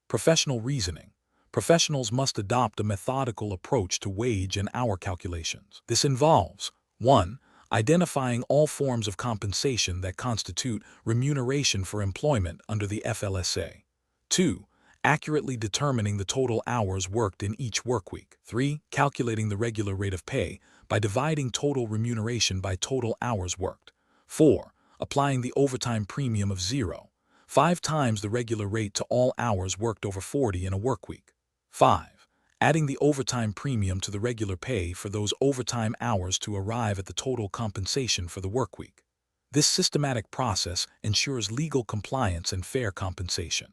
Professional reasoning. Professionals must adopt a methodical approach to wage and hour calculations. This involves 1. Identifying all forms of compensation that constitute remuneration for employment under the FLSA. 2. Accurately determining the total hours worked in each workweek. 3. Calculating the regular rate of pay by dividing total remuneration by total hours worked. 4. Applying the overtime premium of 0.5 times the regular rate to all hours worked over 40 in a workweek. 5. Adding the overtime premium to the regular pay for those overtime hours to arrive at the total compensation for the workweek. This systematic process ensures legal compliance and fair compensation.